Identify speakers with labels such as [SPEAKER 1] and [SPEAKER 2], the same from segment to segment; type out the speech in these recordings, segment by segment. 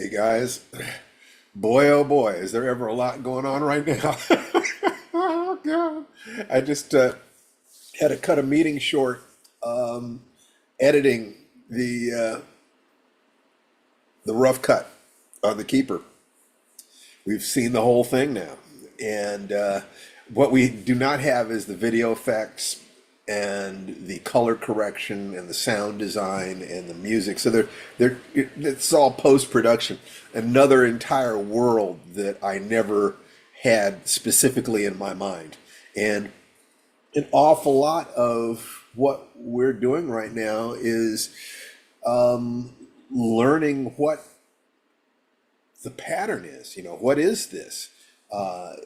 [SPEAKER 1] Hey guys, boy oh boy, is there ever a lot going on right now? Oh God, I just had to cut a meeting short, um, editing the rough cut on the keeper. We've seen the whole thing now, and what we do not have is the video effects and the color correction and the sound design and the music. So it's all post production. Another entire world that I never had specifically in my mind, and an awful lot of what we're doing right now is learning what the pattern is. What is this?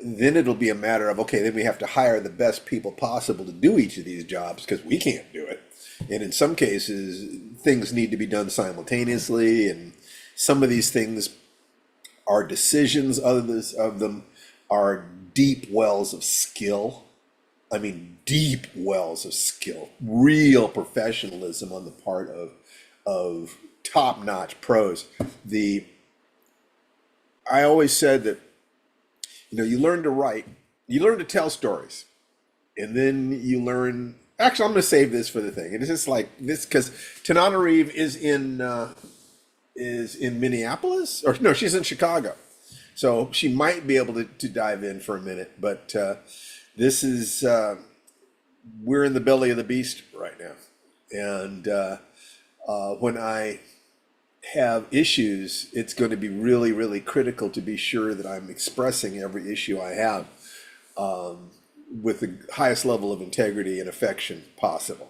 [SPEAKER 1] Then it'll be a matter of, okay, then we have to hire the best people possible to do each of these jobs because we can't do it. And in some cases, things need to be done simultaneously. And some of these things are decisions, others of them are deep wells of skill. I mean, deep wells of skill, real professionalism on the part of top-notch pros. The I always said that you learn to write, you learn to tell stories, and then you learn. Actually, I'm going to save this for the thing. And it's just like this because Tananarive is in Minneapolis, or no, she's in Chicago, so she might be able to dive in for a minute. But this is we're in the belly of the beast right now, and when I have issues, it's going to be really, really critical to be sure that I'm expressing every issue I have with the highest level of integrity and affection possible.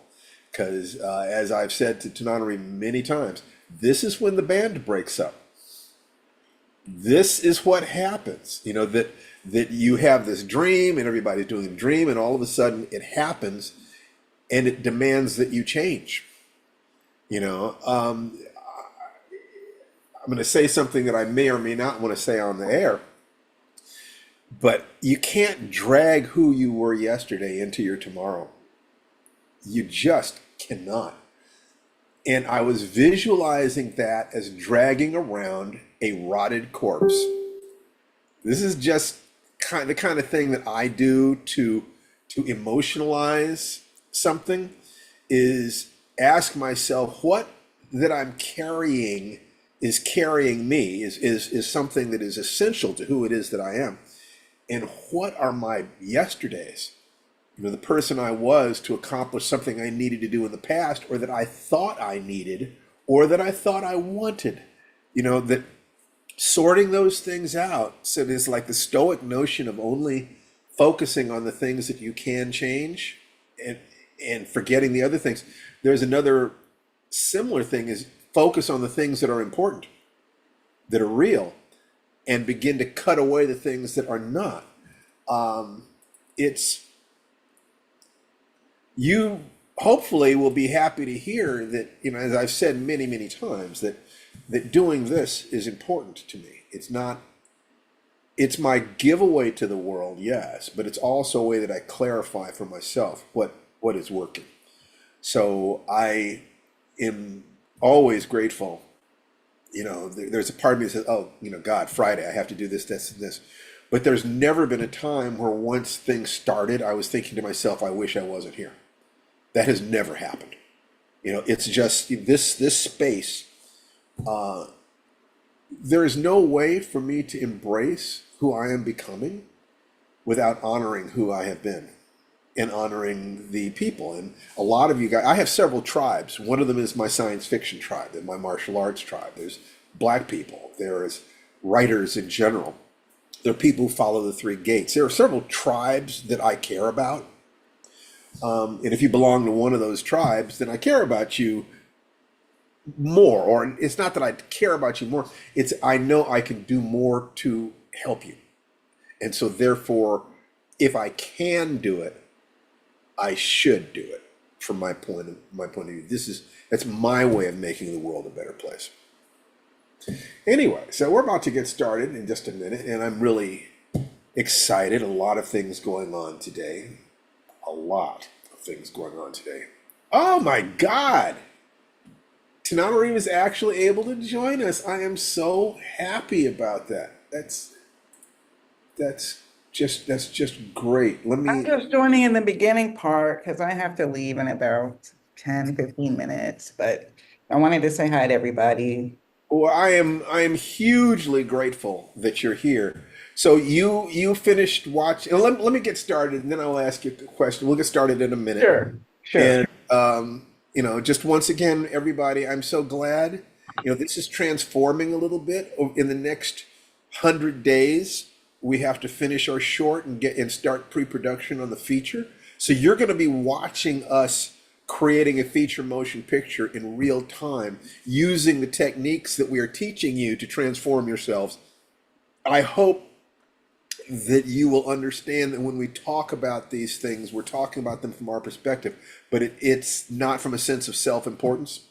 [SPEAKER 1] Because as I've said to Tananari many times, this is when the band breaks up. This is what happens. That you have this dream and everybody's doing the dream, and all of a sudden it happens and it demands that you change. I'm going to say something that I may or may not want to say on the air, but you can't drag who you were yesterday into your tomorrow. You just cannot. And I was visualizing that as dragging around a rotted corpse. This is just the kind of thing that I do to emotionalize something, is ask myself what that I'm carrying is carrying me, is something that is essential to who it is that I am. And what are my yesterdays? The person I was to accomplish something I needed to do in the past, or that I thought I needed, or that I thought I wanted. That sorting those things out. So there's like the Stoic notion of only focusing on the things that you can change and forgetting the other things. There's another similar thing, is focus on the things that are important, that are real, and begin to cut away the things that are not. It's you hopefully will be happy to hear that, as I've said many, many times, that doing this is important to me. It's my giveaway to the world, yes, but it's also a way that I clarify for myself what is working. So I am always grateful. There's a part of me that says, oh, God, Friday, I have to do this, this, and this. But there's never been a time where once things started, I was thinking to myself, I wish I wasn't here. That has never happened. It's just this space. There is no way for me to embrace who I am becoming without honoring who I have been and honoring the people. And a lot of you guys, I have several tribes. One of them is my science fiction tribe, and my martial arts tribe. There's Black people. There's writers in general. There are people who follow the three gates. There are several tribes that I care about. And if you belong to one of those tribes, then I care about you more. Or it's not that I care about you more. It's I know I can do more to help you. And so therefore, if I can do it, I should do it. From my point of view, that's my way of making the world a better place. Anyway, so we're about to get started in just a minute, and I'm really excited. A lot of things going on today. Oh my God! Tanamarim is actually able to join us. I am so happy about that. That's that's just great. Let
[SPEAKER 2] I'm
[SPEAKER 1] me.
[SPEAKER 2] just joining in the beginning part because I have to leave in about 10, 15 minutes, but I wanted to say hi to everybody.
[SPEAKER 1] Well, I am hugely grateful that you're here. So you finished watching. Let me get started, and then I'll ask you a question. We'll get started in a minute.
[SPEAKER 2] Sure, sure.
[SPEAKER 1] And just once again, everybody, I'm so glad. This is transforming a little bit in the next 100 days. We have to finish our short and start pre-production on the feature. So you're going to be watching us creating a feature motion picture in real time using the techniques that we are teaching you to transform yourselves. I hope that you will understand that when we talk about these things, we're talking about them from our perspective, but it's not from a sense of self-importance.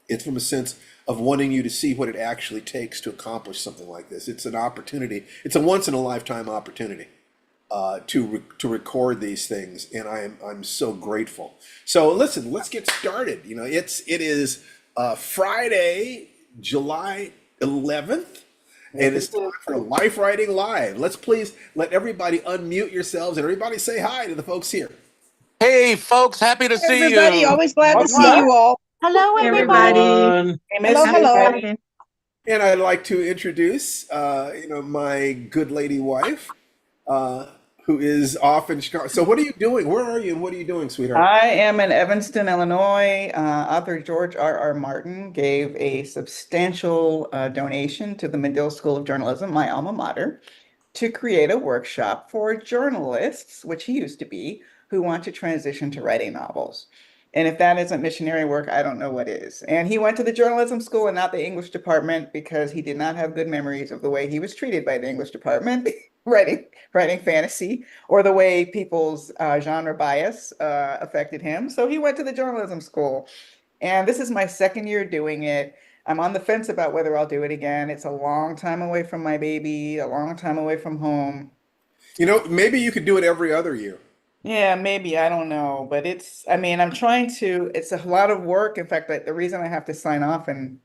[SPEAKER 1] It's from a sense of wanting you to see what it actually takes to accomplish something like this. It's an opportunity. It's a once in a lifetime opportunity to record these things, and I'm so grateful. So listen, let's get started. It is Friday, July 11th.
[SPEAKER 2] Yes,
[SPEAKER 1] And
[SPEAKER 2] it
[SPEAKER 1] it's time
[SPEAKER 2] is.
[SPEAKER 1] for Life Writing Live. Let's please let everybody unmute yourselves and everybody say hi to the folks here.
[SPEAKER 3] Hey, folks, happy to see
[SPEAKER 4] Everybody,
[SPEAKER 3] you.
[SPEAKER 4] always glad to
[SPEAKER 2] What's
[SPEAKER 4] see
[SPEAKER 2] up?
[SPEAKER 4] you all.
[SPEAKER 5] Hello,
[SPEAKER 6] Hey,
[SPEAKER 5] everybody.
[SPEAKER 6] everyone.
[SPEAKER 2] I
[SPEAKER 4] Hello,
[SPEAKER 2] miss you.
[SPEAKER 4] hello.
[SPEAKER 1] And I'd like to introduce, my good lady wife, uh, who is off in Chicago. So, what are you doing? Where are you, and what are you doing, sweetheart?
[SPEAKER 2] I am in Evanston, Illinois. Author George R. Martin gave a substantial donation to the Medill School of Journalism, my alma mater, to create a workshop for journalists, which he used to be, who want to transition to writing novels. And if that isn't missionary work, I don't know what is. And he went to the journalism school and not the English department because he did not have good memories of the way he was treated by the English department, writing fantasy, or the way people's genre bias affected him. So he went to the journalism school. And this is my second year doing it. I'm on the fence about whether I'll do it again. It's a long time away from my baby, a long time away from home.
[SPEAKER 1] Maybe you could do it every other year.
[SPEAKER 2] Yeah, maybe, I don't know, but I mean, I'm trying to, it's a lot of work. In fact, the reason I have to sign off in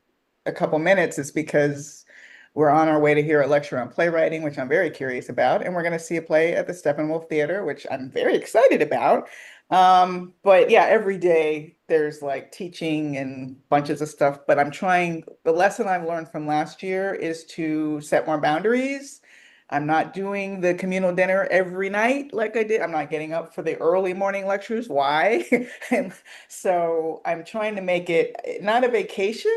[SPEAKER 2] a couple minutes is because we're on our way to hear a lecture on playwriting, which I'm very curious about, and we're going to see a play at the Steppenwolf Theater, which I'm very excited about. But yeah, every day there's like teaching and bunches of stuff, but the lesson I've learned from last year is to set more boundaries. I'm not doing the communal dinner every night like I did. I'm not getting up for the early morning lectures. Why? And so I'm trying to make it not a vacation,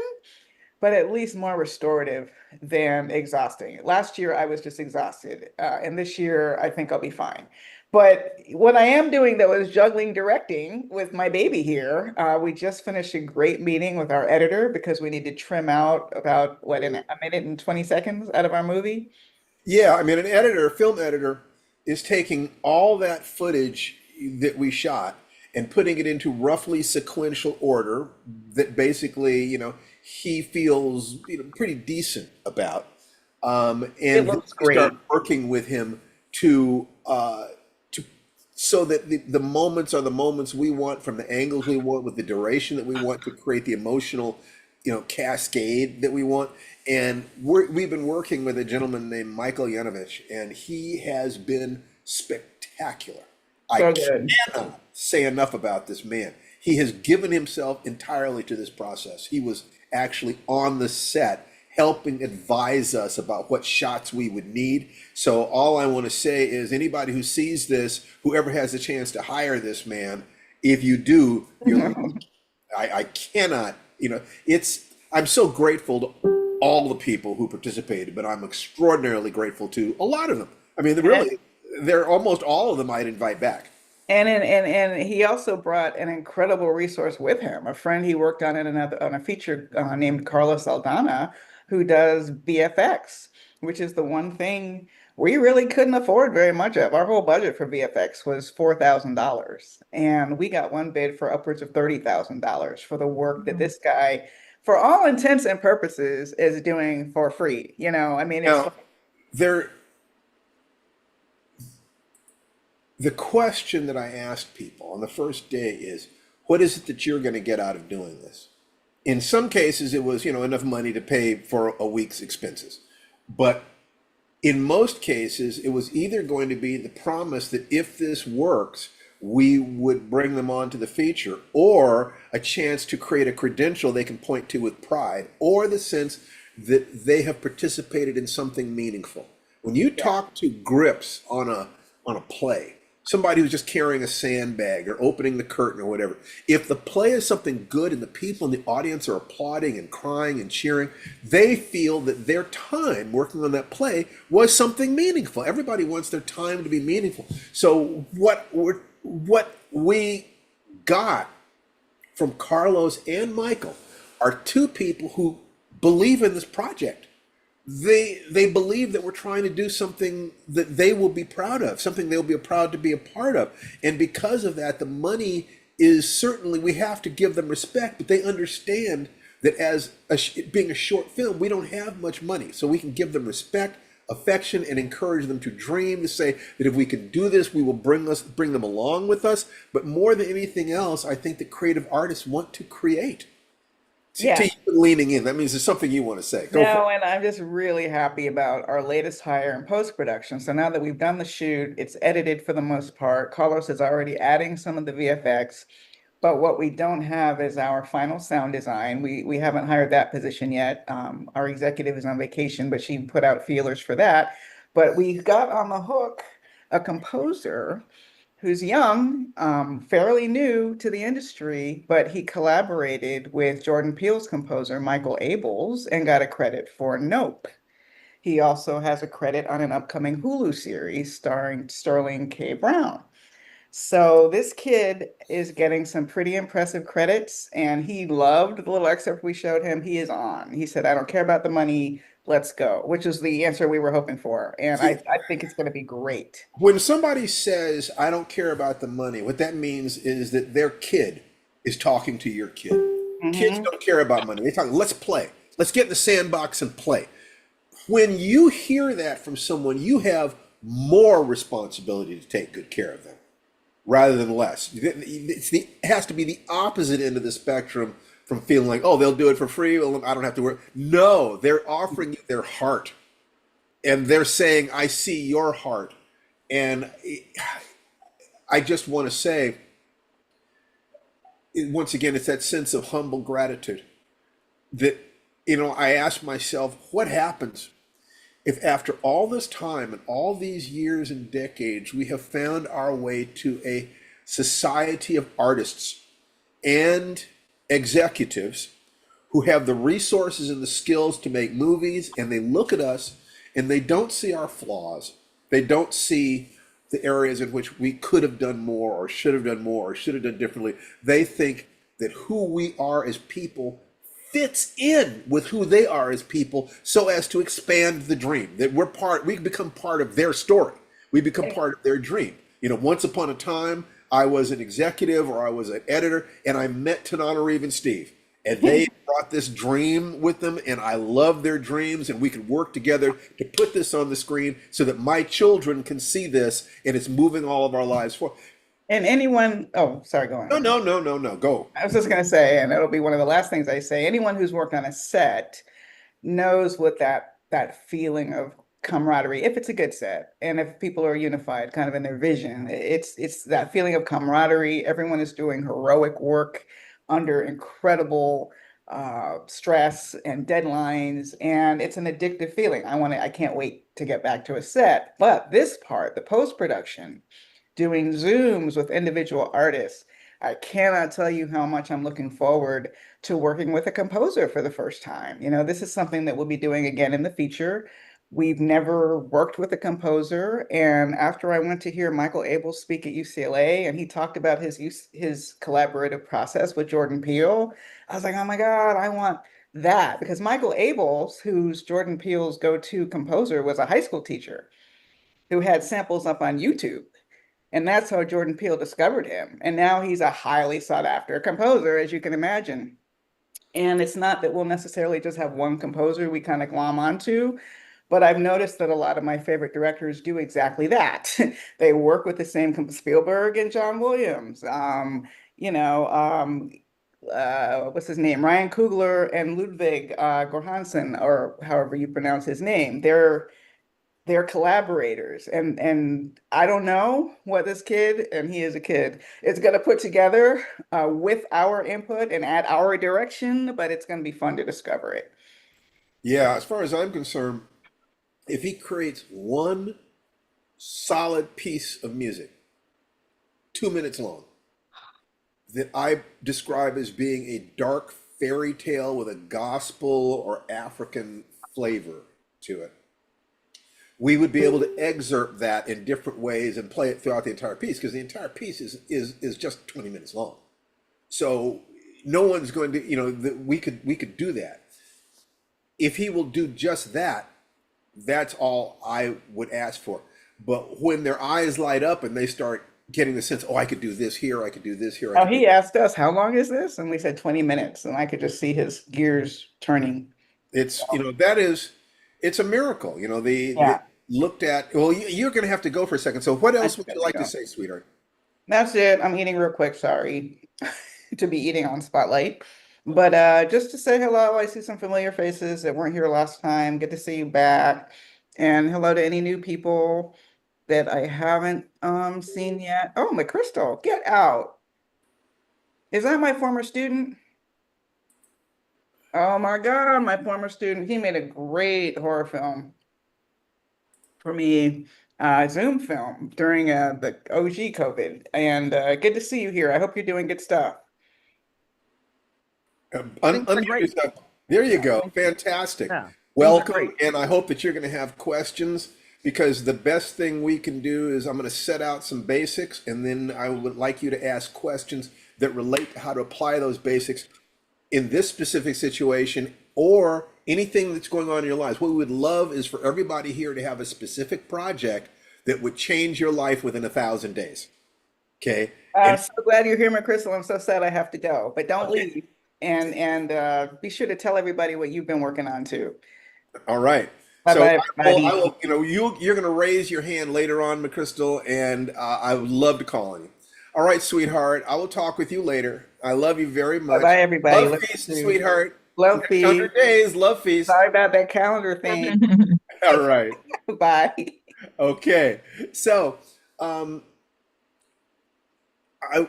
[SPEAKER 2] but at least more restorative than exhausting. Last year, I was just exhausted. And this year, I think I'll be fine. But what I am doing, though, is juggling directing with my baby here. We just finished a great meeting with our editor because we need to trim out about, what, in a minute and 20 seconds out of our movie.
[SPEAKER 1] Yeah, I mean, a film editor, is taking all that footage that we shot and putting it into roughly sequential order that basically, he feels, pretty decent about.
[SPEAKER 2] It
[SPEAKER 1] And then
[SPEAKER 2] looks
[SPEAKER 1] we start
[SPEAKER 2] great.
[SPEAKER 1] working with him to so that the moments are the moments we want from the angles we want with the duration that we want to create the emotional, cascade that we want. And we've been working with a gentleman named Michael Yanovich, and he has been spectacular. I
[SPEAKER 2] So good.
[SPEAKER 1] cannot say enough about this man. He has given himself entirely to this process. He was actually on the set helping advise us about what shots we would need. So all I want to say is anybody who sees this, whoever has a chance to hire this man, if you do, you're I cannot, I'm so grateful to all the people who participated, but I'm extraordinarily grateful to a lot of them. I mean, they're almost all of them I'd invite back.
[SPEAKER 2] And he also brought an incredible resource with him, a friend he worked on on a feature named Carlos Aldana, who does VFX, which is the one thing we really couldn't afford very much of. Our whole budget for VFX was $4,000, and we got one bid for upwards of $30,000 for the work that this guy, for all intents and purposes, is doing for free. I mean, it's
[SPEAKER 1] Now, there, the question that I asked people on the first day is, what is it that you're going to get out of doing this? In some cases, it was, enough money to pay for a week's expenses. But in most cases, it was either going to be the promise that if this works, we would bring them onto the feature, or a chance to create a credential they can point to with pride, or the sense that they have participated in something meaningful. When you
[SPEAKER 2] Yeah.
[SPEAKER 1] talk to grips on a play, somebody who's just carrying a sandbag or opening the curtain or whatever, if the play is something good and the people in the audience are applauding and crying and cheering, they feel that their time working on that play was something meaningful. Everybody wants their time to be meaningful. So what we got from Carlos and Michael are two people who believe in this project. They believe that we're trying to do something that they will be proud of, something they'll be proud to be a part of. And because of that, the money is certainly, we have to give them respect, but they understand that as being a short film, we don't have much money. So we can give them respect, affection, and encourage them to dream, to say that if we can do this, we will bring them along with us. But more than anything else, I think that creative artists want to create. To
[SPEAKER 2] Yeah.
[SPEAKER 1] you leaning in, that means there's something you want to say. Go for it.
[SPEAKER 2] No, and I'm just really happy about our latest hire in post-production. So now that we've done the shoot, it's edited for the most part. Carlos is already adding some of the VFX, but what we don't have is our final sound design. We haven't hired that position yet. Our executive is on vacation, but she put out feelers for that. But we got on the hook a composer who's young, fairly new to the industry, but he collaborated with Jordan Peele's composer, Michael Abels, and got a credit for Nope. He also has a credit on an upcoming Hulu series starring Sterling K. Brown. So this kid is getting some pretty impressive credits, and he loved the little excerpt we showed him. He is on. He said, I don't care about the money, let's go, which is the answer we were hoping for. And
[SPEAKER 1] See,
[SPEAKER 2] I think it's going to be great.
[SPEAKER 1] when somebody says, I don't care about the money, what that means is that their kid is talking to your kid. Kids
[SPEAKER 2] Mhm.
[SPEAKER 1] don't care about money. They talk, let's play. Let's get in the sandbox and play. When you hear that from someone, you have more responsibility to take good care of them rather than less. It has to be the opposite end of the spectrum from feeling like, oh, they'll do it for free. Well, I don't have to work. No, they're offering you their heart, and they're saying, I see your heart. And I just want to say, once again, it's that sense of humble gratitude that, I ask myself, what happens if after all this time and all these years and decades, we have found our way to a society of artists and executives who have the resources and the skills to make movies, and they look at us and they don't see our flaws. They don't see the areas in which we could have done more or should have done more or should have done differently. They think that who we are as people fits in with who they are as people, so as to expand the dream, that we become part of their story. We become part of their dream. Once upon a time, I was an executive or I was an editor, and I met Tananarive and Steve, and they brought this dream with them, and I love their dreams, and we could work together to put this on the screen so that my children can see this, and it's moving all of our lives forward.
[SPEAKER 2] And anyone, oh, sorry, go
[SPEAKER 1] No,
[SPEAKER 2] on.
[SPEAKER 1] no, no, no, no, go.
[SPEAKER 2] I was just going to say, and it'll be one of the last things I say, anyone who's worked on a set knows what that feeling of camaraderie, if it's a good set, and if people are unified kind of in their vision, it's that feeling of camaraderie. Everyone is doing heroic work under incredible stress and deadlines, and it's an addictive feeling. I can't wait to get back to a set. But this part, the post-production, doing Zooms with individual artists. I cannot tell you how much I'm looking forward to working with a composer for the first time. This is something that we'll be doing again in the feature. We've never worked with a composer. And after I went to hear Michael Abels speak at UCLA and he talked about his collaborative process with Jordan Peele, I was like, oh my God, I want that. Because Michael Abels, who's Jordan Peele's go-to composer, was a high school teacher who had samples up on YouTube. And that's how Jordan Peele discovered him. And now he's a highly sought after composer, as you can imagine. And it's not that we'll necessarily just have one composer we kind of glom onto, but I've noticed that a lot of my favorite directors do exactly that. They work with the same Spielberg and John Williams. You know, um, what's his name? Ryan Coogler and Ludwig Göransson, or however you pronounce his name. They're collaborators, and I don't know what this kid, and he is a kid, is going to put together with our input and add our direction, but it's going to be fun to discover it.
[SPEAKER 1] Yeah, as far as I'm concerned, if he creates one solid piece of music, 2 minutes long, that I describe as being a dark fairy tale with a gospel or African flavor to it, we would be able to excerpt that in different ways and play it throughout the entire piece, because the entire piece is just 20 minutes long. So no one's going to, we could do that. If he will do just that, that's all I would ask for. But when their eyes light up and they start getting the sense, oh, I could do this here, I could do this here, I
[SPEAKER 2] Now,
[SPEAKER 1] could do.
[SPEAKER 2] he asked us, how long is this? And we said 20 minutes, and I could just see his gears turning.
[SPEAKER 1] It's, it's a miracle. They
[SPEAKER 2] Yeah,
[SPEAKER 1] looked at, well, you're going to have to go for a second. So what
[SPEAKER 2] I
[SPEAKER 1] else
[SPEAKER 2] just
[SPEAKER 1] would
[SPEAKER 2] got
[SPEAKER 1] you
[SPEAKER 2] to
[SPEAKER 1] like to
[SPEAKER 2] go.
[SPEAKER 1] say, sweetheart?
[SPEAKER 2] That's it. I'm eating real quick. Sorry to be eating on Spotlight. But just to say hello, I see some familiar faces that weren't here last time. Good to see you back. And hello to any new people that I haven't seen yet. Oh, McChrystal, get out. Is that my former student? Oh my God, my former student. He made a great horror film for me, Zoom film during the OG COVID. And good to see you here. I hope you're doing good stuff.
[SPEAKER 4] Things are
[SPEAKER 1] Unmute
[SPEAKER 4] great.
[SPEAKER 1] yourself. There you
[SPEAKER 4] Yeah,
[SPEAKER 1] go.
[SPEAKER 4] thank you.
[SPEAKER 1] Fantastic.
[SPEAKER 4] Yeah, things are
[SPEAKER 1] Welcome.
[SPEAKER 4] great.
[SPEAKER 1] And I hope that you're going to have questions, because the best thing we can do is I'm going to set out some basics, and then I would like you to ask questions that relate to how to apply those basics in this specific situation or anything that's going on in your lives. What we would love is for everybody here to have a specific project that would change your life within 1,000 days. Okay. And
[SPEAKER 2] So glad you're here, McChrystal. I'm so sad I have to go, but don't
[SPEAKER 1] okay.
[SPEAKER 2] leave. And be sure to tell everybody what you've been working on too.
[SPEAKER 1] All right.
[SPEAKER 2] Bye
[SPEAKER 1] So
[SPEAKER 2] bye,
[SPEAKER 1] I
[SPEAKER 2] everybody.
[SPEAKER 1] will, you're going to raise your hand later on, McChrystal, and I would love to call on you. All right, sweetheart. I will talk with you later. I love you very
[SPEAKER 2] Bye
[SPEAKER 1] much.
[SPEAKER 2] bye, everybody.
[SPEAKER 1] Love
[SPEAKER 2] Look
[SPEAKER 1] feast,
[SPEAKER 2] to
[SPEAKER 1] sweetheart.
[SPEAKER 2] Love
[SPEAKER 1] Next
[SPEAKER 2] feed.
[SPEAKER 1] 100 days, love feast.
[SPEAKER 2] Sorry about that calendar thing.
[SPEAKER 1] All right.
[SPEAKER 2] Bye.
[SPEAKER 1] Okay. So, um, I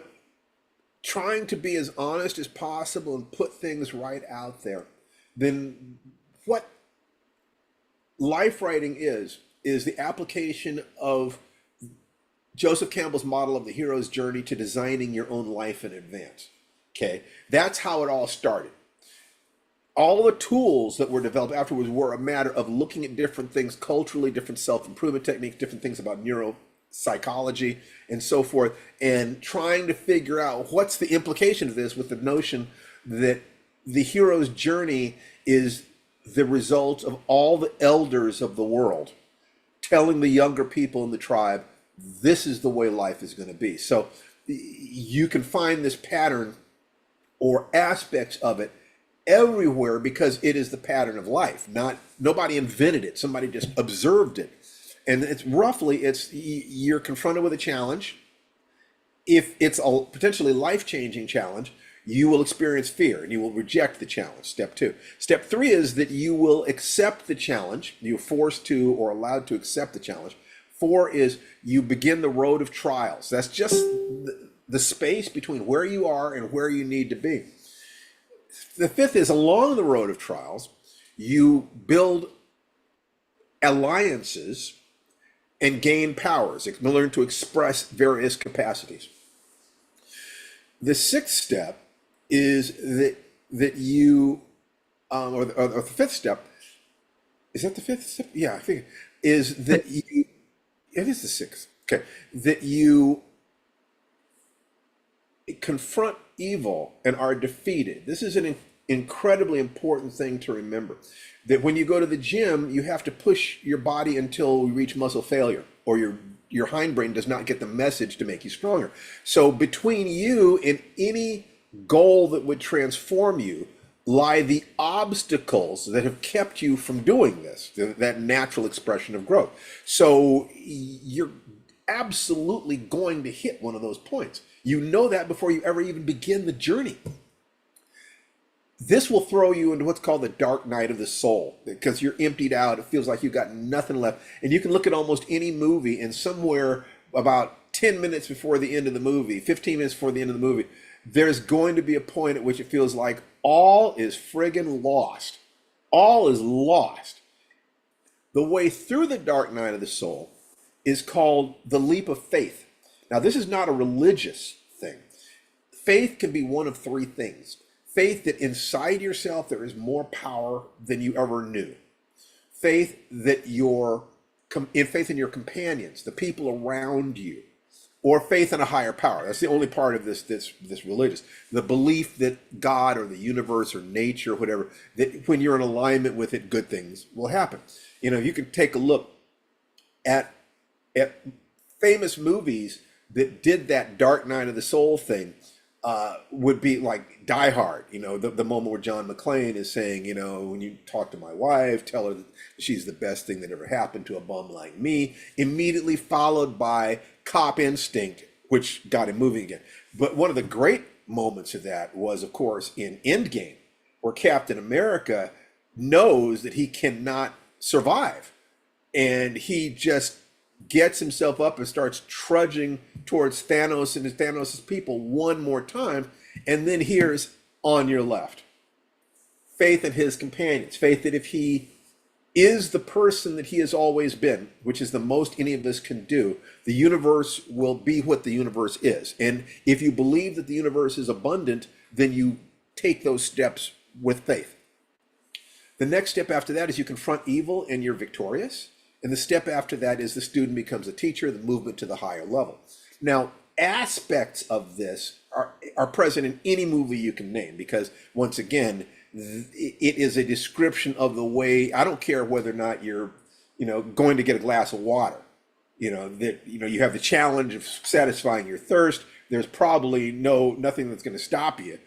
[SPEAKER 1] trying to be as honest as possible and put things right out there. Then what life writing is the application of Joseph Campbell's model of the hero's journey to designing your own life in advance. Okay, that's how it all started. All the tools that were developed afterwards were a matter of looking at different things culturally, different self-improvement techniques, different things about neuropsychology and so forth, and trying to figure out what's the implication of this, with the notion that the hero's journey is the result of all the elders of the world telling the younger people in the tribe, this is the way life is going to be. So you can find this pattern or aspects of it everywhere, because it is the pattern of life. Nobody invented it, somebody just observed it. And you're confronted with a challenge. If it's a potentially life-changing challenge, you will experience fear and you will reject the challenge. Step 2. Step 3 is that you will accept the challenge. You're forced to or allowed to accept the challenge. 4 is you begin the road of trials. That's just the space between where you are and where you need to be. The 5th is, along the road of trials, you build alliances and gain powers. You learn to express various capacities. The 6th step is that you, or the 5th step, is that the 5th step? Yeah, I think is that you. It is the 6th. Okay, that you confront evil and are defeated. This is an incredibly important thing to remember. That when you go to the gym, you have to push your body until you reach muscle failure, or your hindbrain does not get the message to make you stronger. So between you and any goal that would transform you lie the obstacles that have kept you from doing this, that natural expression of growth. So you're absolutely going to hit one of those points. You know that before you ever even begin the journey. This will throw you into what's called the dark night of the soul because you're emptied out. It feels like you've got nothing left. And you can look at almost any movie, and somewhere about 10 minutes before the end of the movie, 15 minutes before the end of the movie, there's going to be a point at which it feels like all is friggin' lost. All is lost. The way through the dark night of the soul is called the leap of faith. Now, this is not a religious thing. Faith can be one of three things. Faith that inside yourself there is more power than you ever knew. Faith that faith in your companions, the people around you, or faith in a higher power. That's the only part of this religious. The belief that God or the universe or nature or whatever, that when you're in alignment with it, good things will happen. You can take a look at famous movies that did that dark night of the soul thing. Would be like Die Hard, the moment where John McClane is saying, when you talk to my wife, tell her that she's the best thing that ever happened to a bum like me, immediately followed by Cop Instinct, which got him moving again. But one of the great moments of that was, of course, in Endgame, where Captain America knows that he cannot survive. And he just gets himself up and starts trudging towards Thanos and Thanos' people one more time, and then hears on your left. Faith in his companions, faith that if he is the person that he has always been, which is the most any of us can do, the universe will be what the universe is. And if you believe that the universe is abundant, then you take those steps with faith. The next step after that is you confront evil and you're victorious. And the step after that is the student becomes a teacher, the movement to the higher level. Now, aspects of this are present in any movie you can name, because once again, it is a description of the way, I don't care whether or not you're, going to get a glass of water, you have the challenge of satisfying your thirst. There's probably nothing that's going to stop you,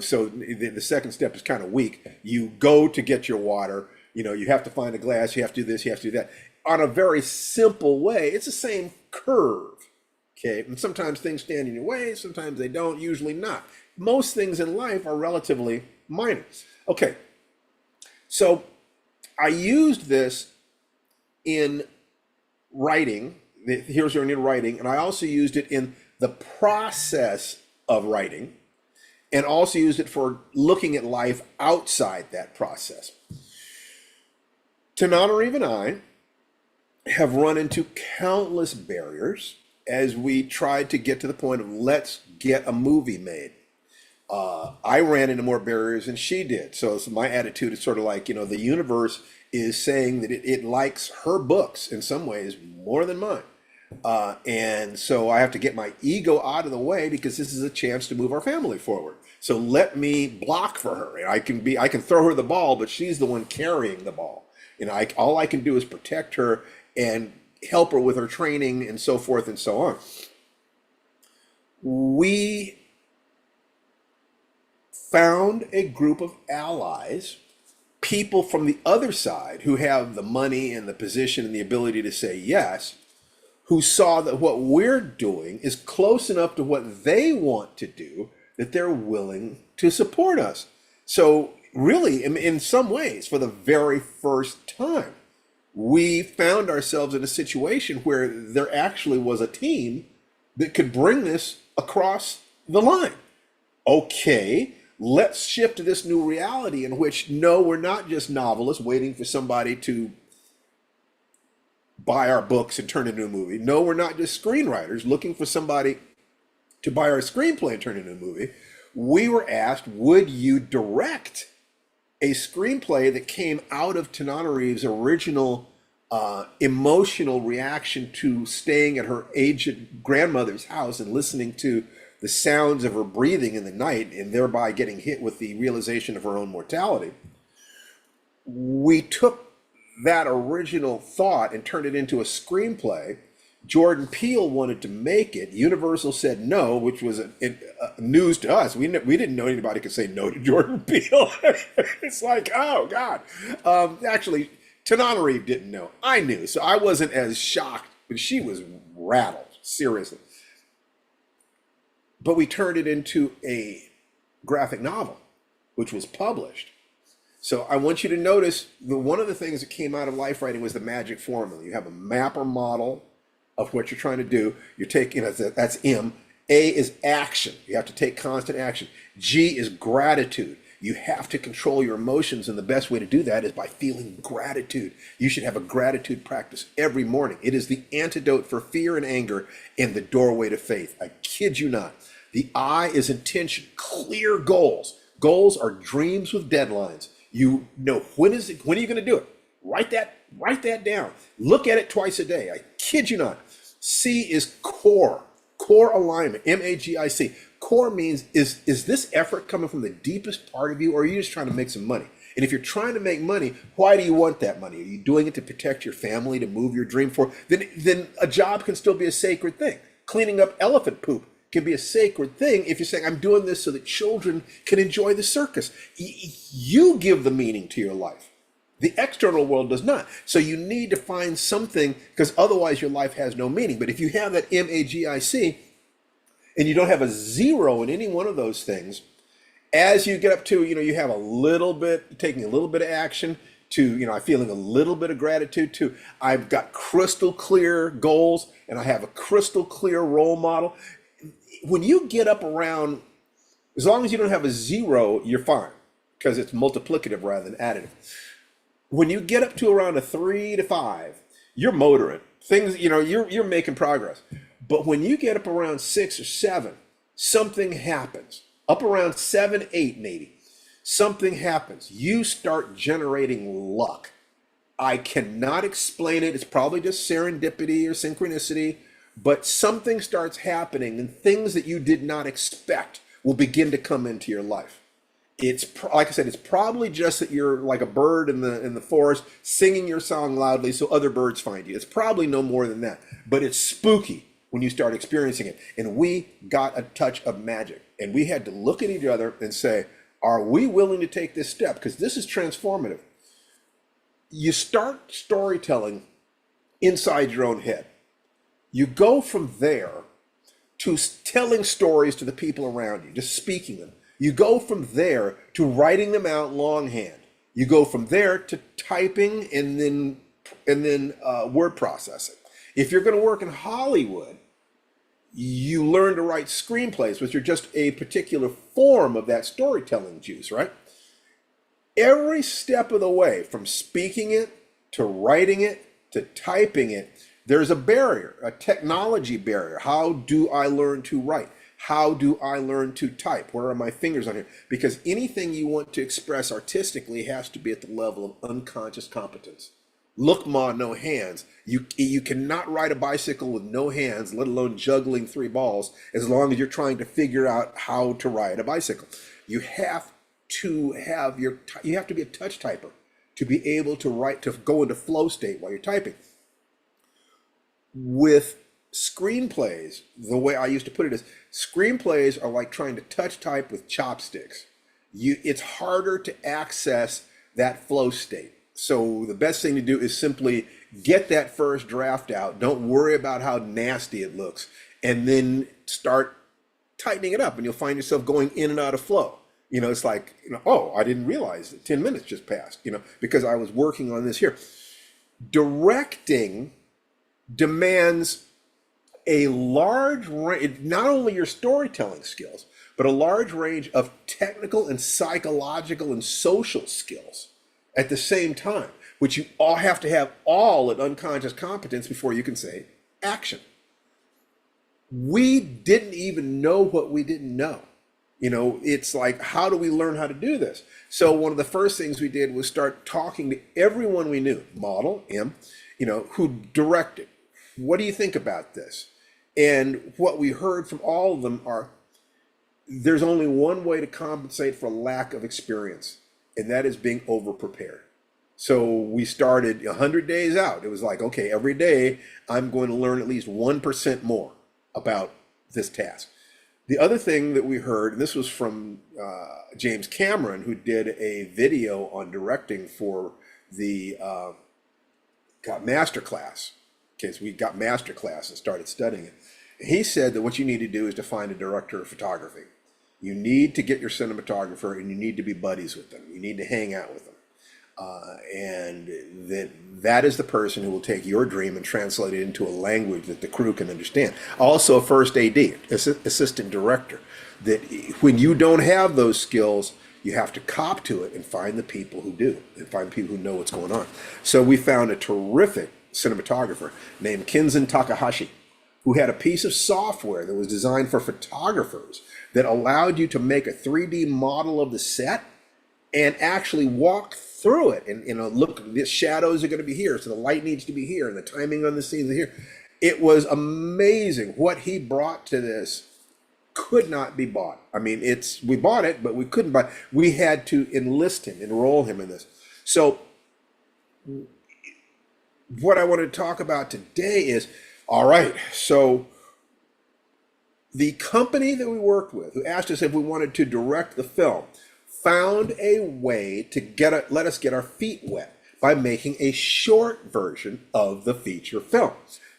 [SPEAKER 1] so the second step is kind of weak. You go to get your water. You have to find a glass, you have to do this, you have to do that. On a very simple way, it's the same curve, okay? And sometimes things stand in your way, sometimes they don't, usually not. Most things in life are relatively minor. Okay, so I used this in writing, the Heroes Journey in writing, and I also used it in the process of writing, and also used it for looking at life outside that process. Tananarive and I have run into countless barriers as we tried to get to the point of let's get a movie made. I ran into more barriers than she did. So my attitude is sort of like, the universe is saying that it likes her books in some ways more than mine. And so I have to get my ego out of the way because this is a chance to move our family forward. So let me block for her. I can throw her the ball, but she's the one carrying the ball. All I can do is protect her and help her with her training and so forth and so on. We found a group of allies, people from the other side who have the money and the position and the ability to say yes, who saw that what we're doing is close enough to what they want to do that they're willing to support us. So really, in some ways, for the very first time, we found ourselves in a situation where there actually was a team that could bring this across the line. Okay, let's shift to this new reality in which, no, we're not just novelists waiting for somebody to buy our books and turn it into a movie. No, we're not just screenwriters looking for somebody to buy our screenplay and turn it into a movie. We were asked, would you direct a screenplay that came out of Tananarive's original emotional reaction to staying at her aged grandmother's house and listening to the sounds of her breathing in the night and thereby getting hit with the realization of her own mortality. We took that original thought and turned it into a screenplay. Jordan Peele wanted to make it. Universal said no, which was news to us. We didn't know anybody could say no to Jordan Peele. It's like, oh God. Actually, Tananarive didn't know. I knew, so I wasn't as shocked, but she was rattled, seriously. But we turned it into a graphic novel. which was published. So I want you to notice one of the things that came out of life writing was the magic formula. You have a map or model of what you're trying to do. You're taking, that's M. A is action. You have to take constant action. G is gratitude. You have to control your emotions, and the best way to do that is by feeling gratitude. You should have a gratitude practice every morning. It is the antidote for fear and anger and the doorway to faith. I kid you not. The I is intention, clear goals. Goals are dreams with deadlines. You know, when are you going to do it? Write that down. Look at it twice a day. I kid you not. C is core alignment, MAGIC. Core means, is this effort coming from the deepest part of you, or are you just trying to make some money? And if you're trying to make money, why do you want that money? Are you doing it to protect your family, to move your dream forward? Then a job can still be a sacred thing. Cleaning up elephant poop can be a sacred thing if you're saying, I'm doing this so that children can enjoy the circus. You give the meaning to your life. The external world does not. So you need to find something, because otherwise your life has no meaning. But if you have that MAGIC and you don't have a zero in any one of those things, as you get up to, you have a little bit, taking a little bit of action, to, I'm feeling a little bit of gratitude, to I've got crystal clear goals and I have a crystal clear role model. When you get up around, as long as you don't have a zero, you're fine, because it's multiplicative rather than additive. When you get up to around a 3 to 5, you're motoring. Things, you're making progress. But when you get up around 6 or 7, something happens. Up around 7, 8 maybe, something happens. You start generating luck. I cannot explain it. It's probably just serendipity or synchronicity, but something starts happening and things that you did not expect will begin to come into your life. It's like I said, it's probably just that you're like a bird in the forest singing your song loudly so other birds find you. It's probably no more than that, but it's spooky when you start experiencing it. And we got a touch of magic, and we had to look at each other and say, are we willing to take this step? Because this is transformative. You start storytelling inside your own head. You go from there to telling stories to the people around you, just speaking them. You go from there to writing them out longhand. You go from there to typing and then word processing. If you're going to work in Hollywood, you learn to write screenplays, which are just a particular form of that storytelling juice, right? Every step of the way, from speaking it to writing it to typing it, there's a barrier, a technology barrier. How do I learn to write? How do I learn to type? Where are my fingers on here? Because anything you want to express artistically has to be at the level of unconscious competence. Look, ma, no hands. You cannot ride a bicycle with no hands, let alone juggling 3 balls, as long as you're trying to figure out how to ride a bicycle. You have to be a touch typer to be able to write, to go into flow state while you're typing. With screenplays, the way I used to put it is, screenplays are like trying to touch type with chopsticks. It's harder to access that flow state. So the best thing to do is simply get that first draft out. Don't worry about how nasty it looks, and then start tightening it up, and you'll find yourself going in and out of flow. It's like, oh, I didn't realize that 10 minutes just passed, because I was working on this here. Directing demands a large range, not only your storytelling skills, but a large range of technical and psychological and social skills at the same time, which you all have to have all at unconscious competence before you can say action. We didn't even know what we didn't know. It's like, how do we learn how to do this? So one of the first things we did was start talking to everyone we knew, model, M, who directed. What do you think about this? And what we heard from all of them are, there's only one way to compensate for lack of experience, and that is being over-prepared. So we started 100 days out. It was like, okay, every day I'm going to learn at least 1% more about this task. The other thing that we heard, and this was from James Cameron, who did a video on directing for the masterclass. Okay, so we got masterclass and started studying it. He said that what you need to do is to find a director of photography. You need to get your cinematographer and you need to be buddies with them. You need to hang out with them. And that is the person who will take your dream and translate it into a language that the crew can understand. Also, a first AD, assistant director, that when you don't have those skills, you have to cop to it and find the people who do, and find the people who know what's going on. So we found a terrific cinematographer named Kinzen Takahashi, who had a piece of software that was designed for photographers that allowed you to make a 3D model of the set and actually walk through it and look, the shadows are going to be here, so the light needs to be here, and the timing on the scenes are here. It was amazing what he brought to this. Could not be bought. I mean, we bought it, but we couldn't buy. We had to enlist him, enroll him in this. So what I want to talk about today is, all right, so the company that we worked with, who asked us if we wanted to direct the film, found a way to let us get our feet wet by making a short version of the feature film.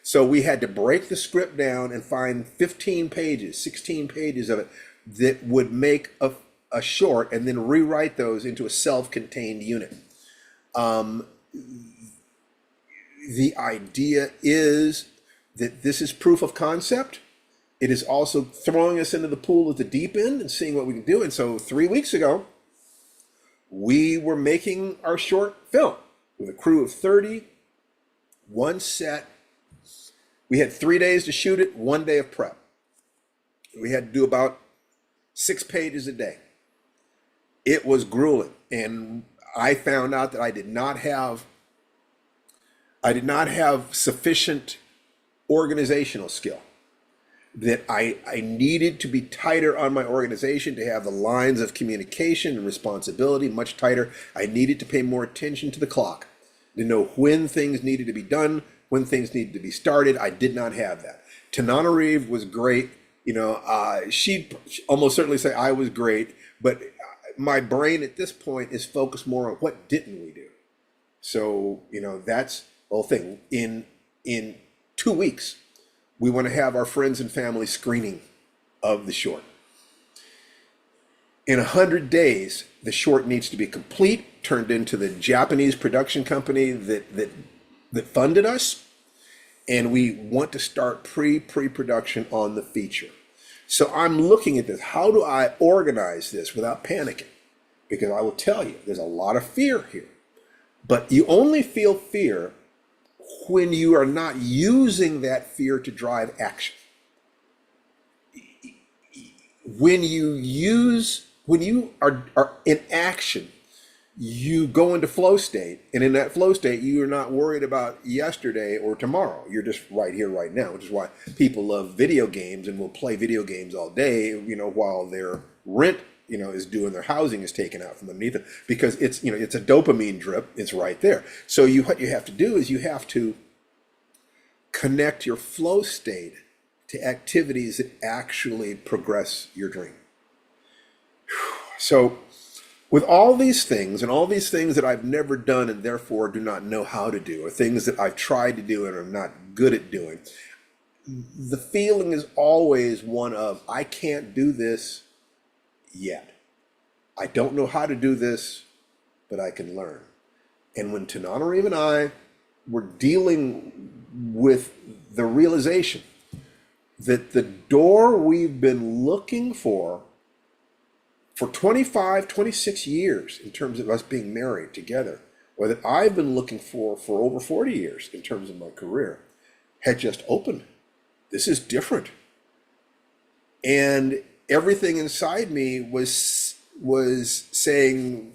[SPEAKER 1] So we had to break the script down and find 15 pages, 16 pages of it that would make a short, and then rewrite those into a self-contained unit. The idea is that this is proof of concept. It is also throwing us into the pool at the deep end and seeing what we can do. And so 3 weeks ago, we were making our short film with a crew of 30, one set. We had 3 days to shoot it, 1 day of prep. We had to do about 6 pages a day. It was grueling. And I found out that I did not have sufficient organizational skill, that I needed to be tighter on my organization, to have the lines of communication and responsibility much tighter. I needed to pay more attention to the clock, to know when things needed to be done, when things needed to be started. I did not have that. Tananarive was great. She'd almost certainly say I was great, but my brain at this point is focused more on what didn't we do. So, that's the whole thing. In 2 weeks, we want to have our friends and family screening of the short. In 100 days, the short needs to be complete, turned into the Japanese production company that funded us, and we want to start pre-production on the feature. So I'm looking at this. How do I organize this without panicking? Because I will tell you, there's a lot of fear here. But you only feel fear when you are not using that fear to drive action. When you are in action, you go into flow state, and in that flow state, you are not worried about yesterday or tomorrow. You're just right here, right now, which is why people love video games and will play video games all day, while their rent, is due and their housing is taken out from underneath it, because it's a dopamine drip. It's right there. So what you have to do is you have to connect your flow state to activities that actually progress your dream. So with all these things, and all these things that I've never done and therefore do not know how to do, or things that I've tried to do and am not good at doing, the feeling is always one of, I can't do this yet. I don't know how to do this, but I can learn. And when Tananarive and I were dealing with the realization that the door we've been looking for 25, 26 years in terms of us being married together, or that I've been looking for over 40 years in terms of my career, had just opened. This is different. And everything inside me was saying,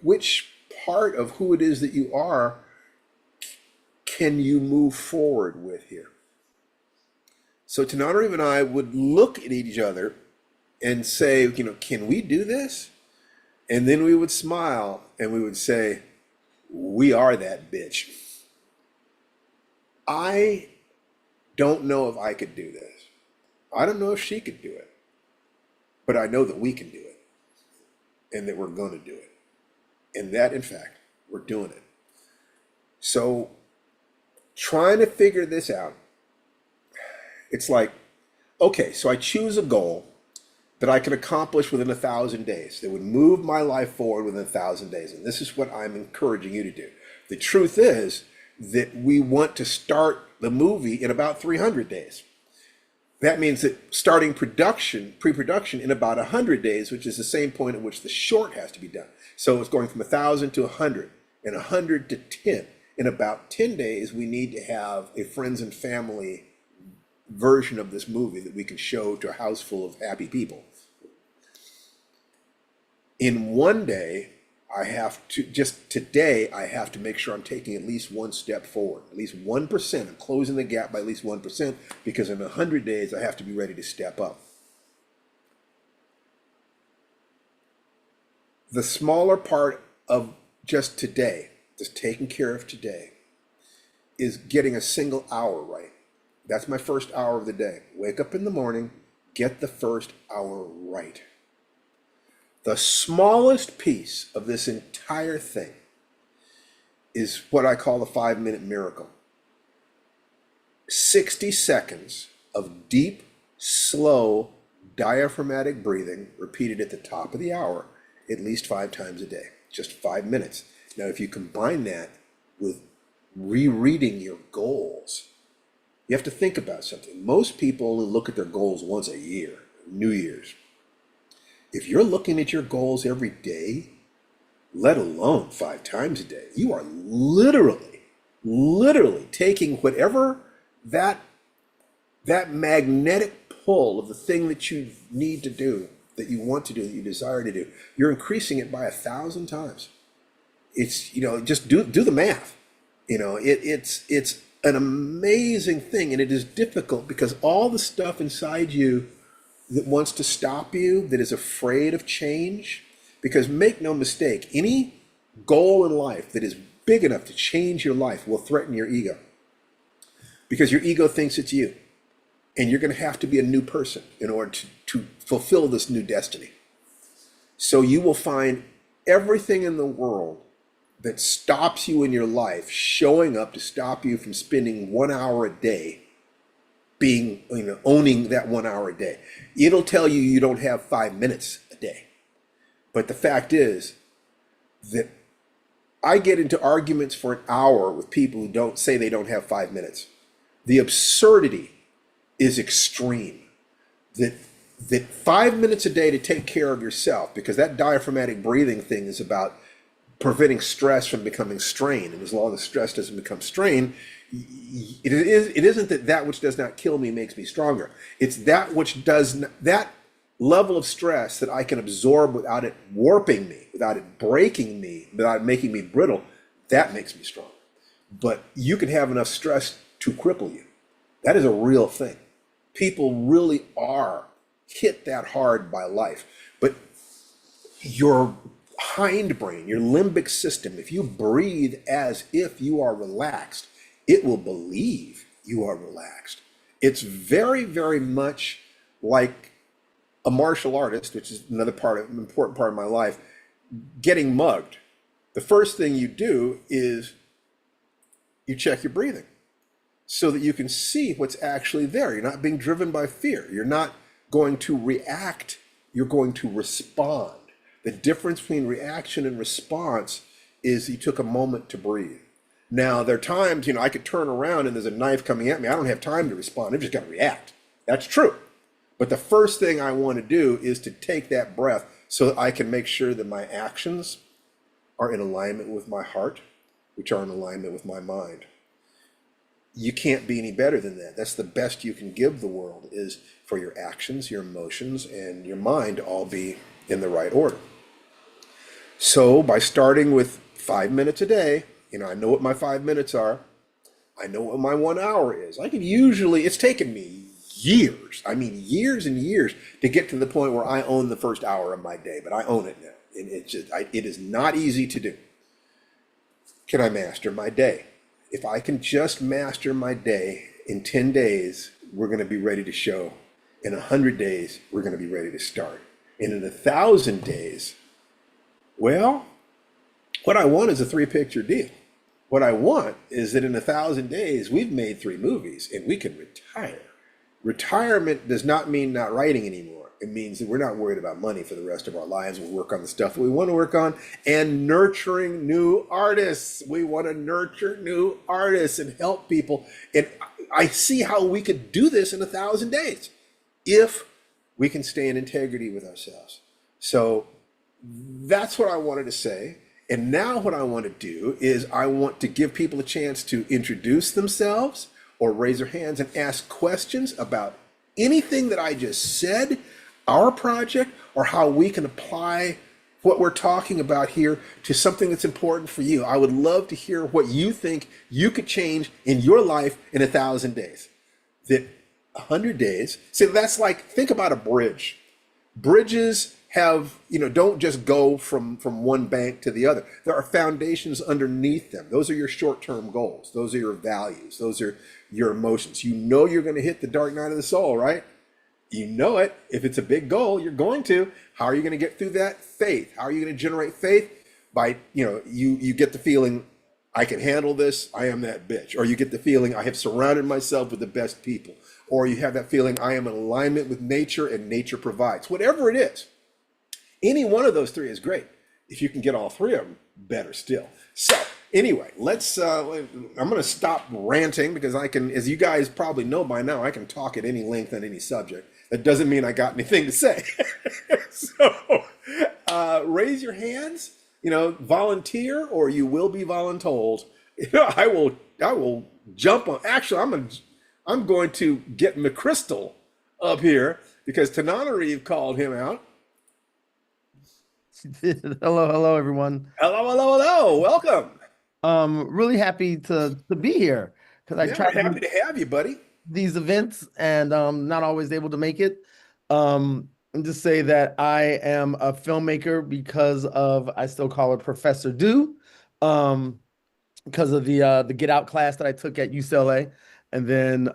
[SPEAKER 1] which part of who it is that you are can you move forward with here? So Tananarive and I would look at each other and say, can we do this? And then we would smile and we would say, we are that bitch. I don't know if I could do this. I don't know if she could do it. But I know that we can do it, and that we're going to do it, and that, in fact, we're doing it. So trying to figure this out, it's like, okay, so I choose a goal, that I can accomplish within 1,000 days, that would move my life forward within 1,000 days. And this is what I'm encouraging you to do. The truth is that we want to start the movie in about 300 days. That means that starting production, pre-production in about 100 days, which is the same point at which the short has to be done. So it's going from 1,000 to 100 and 100 to 10. In about 10 days, we need to have a friends and family version of this movie that we can show to a house full of happy people. In one day, I have to make sure I'm taking at least one step forward, at least 1%. I'm closing the gap by at least 1%, because in 100 days, I have to be ready to step up. The smaller part of just today, just taking care of today, is getting a single hour right. That's my first hour of the day. Wake up in the morning, get the first hour right. The smallest piece of this entire thing is what I call the 5-minute miracle. 60 seconds of deep, slow, diaphragmatic breathing repeated at the top of the hour, at least 5 times a day, just 5 minutes. Now, if you combine that with rereading your goals, you have to think about something. Most people only look at their goals once a year, New Year's. If you're looking at your goals every day, let alone 5 times a day, you are literally taking whatever that magnetic pull of the thing that you need to do, that you want to do, that you desire to do, you're increasing it by 1,000 times. It's, just do the math. It's an amazing thing, and it is difficult because all the stuff inside you that wants to stop you, that is afraid of change, because make no mistake, any goal in life that is big enough to change your life will threaten your ego, because your ego thinks it's you, and you're going to have to be a new person in order to fulfill this new destiny. So you will find everything in the world that stops you in your life showing up to stop you from spending 1 hour a day being, owning that 1 hour a day. It'll tell you you don't have 5 minutes a day. But the fact is that I get into arguments for an hour with people who don't say they don't have 5 minutes. The absurdity is extreme. That 5 minutes a day to take care of yourself, because that diaphragmatic breathing thing is about preventing stress from becoming strain. And as long as stress doesn't become strain, it isn't that which does not kill me makes me stronger. It's that which that level of stress that I can absorb without it warping me, without it breaking me, without it making me brittle, that makes me strong. But you can have enough stress to cripple you. That is a real thing. People really are hit that hard by life. But your hindbrain, your limbic system, if you breathe as if you are relaxed, it will believe you are relaxed. It's very, very much like a martial artist, which is an important part of my life, getting mugged. The first thing you do is you check your breathing so that you can see what's actually there. You're not being driven by fear. You're not going to react. You're going to respond. The difference between reaction and response is you took a moment to breathe. Now, there are times, I could turn around and there's a knife coming at me. I don't have time to respond. I've just got to react. That's true. But the first thing I want to do is to take that breath so that I can make sure that my actions are in alignment with my heart, which are in alignment with my mind. You can't be any better than that. That's the best you can give the world, is for your actions, your emotions, and your mind to all be in the right order. So by starting with 5 minutes a day, I know what my 5 minutes are. I know what my 1 hour is. It's taken me years and years to get to the point where I own the first hour of my day, but I own it now. And it is not easy to do. Can I master my day? If I can just master my day, in 10 days, we're going to be ready to show. In 100 days, we're going to be ready to start. And in 1,000 days, well, what I want is a 3-picture deal. What I want is that in 1,000 days, we've made 3 movies and we can retire. Retirement does not mean not writing anymore. It means that we're not worried about money for the rest of our lives. We'll work on the stuff that we want to work on, and nurturing new artists. We want to nurture new artists and help people. And I see how we could do this in 1,000 days if we can stay in integrity with ourselves. So that's what I wanted to say. And now what I want to do is I want to give people a chance to introduce themselves or raise their hands and ask questions about anything that I just said, our project, or how we can apply what we're talking about here to something that's important for you. I would love to hear what you think you could change in your life in 1,000 days. That 100 days, see, that's like, think about a bridge. Bridges have, don't just go from one bank to the other. There are foundations underneath them. Those are your short-term goals. Those are your values. Those are your emotions. You're going to hit the dark night of the soul, right? You know it. If it's a big goal, you're going to. How are you going to get through that? Faith. How are you going to generate faith? By, you get the feeling, I can handle this, I am that bitch. Or you get the feeling, I have surrounded myself with the best people. Or you have that feeling, I am in alignment with nature and nature provides. Whatever it is, any one of those three is great. If you can get all three of them, better still. So anyway, I'm going to stop ranting because I can, as you guys probably know by now, I can talk at any length on any subject. That doesn't mean I got anything to say. So raise your hands, volunteer, or you will be voluntold. I will jump on. Actually, I'm going to get McChrystal up here because Tananarive called him out.
[SPEAKER 4] Hello, everyone.
[SPEAKER 1] Hello. Welcome.
[SPEAKER 4] Really happy to be here because I try
[SPEAKER 1] We're
[SPEAKER 4] to
[SPEAKER 1] happy
[SPEAKER 4] do
[SPEAKER 1] to have you, buddy.
[SPEAKER 4] these events and not always able to make it. And just say that I am a filmmaker because of, I still call her Professor Do, because of the Get Out class that I took at UCLA. And then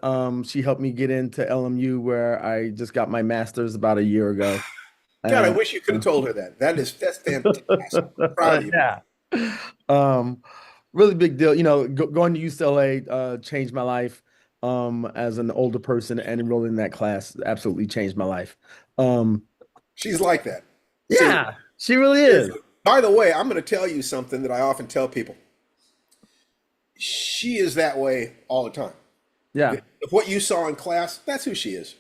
[SPEAKER 4] she helped me get into LMU, where I just got my master's about a year ago.
[SPEAKER 1] God, I wish you could have told her that. That's fantastic. Proud of you.
[SPEAKER 4] Yeah. Really big deal. Going to UCLA changed my life as an older person, and enrolling in that class absolutely changed my life.
[SPEAKER 1] She's like that.
[SPEAKER 4] Yeah, she really is.
[SPEAKER 1] By the way, I'm going to tell you something that I often tell people. She is that way all the time.
[SPEAKER 4] Yeah,
[SPEAKER 1] What you saw in class, that's who she is.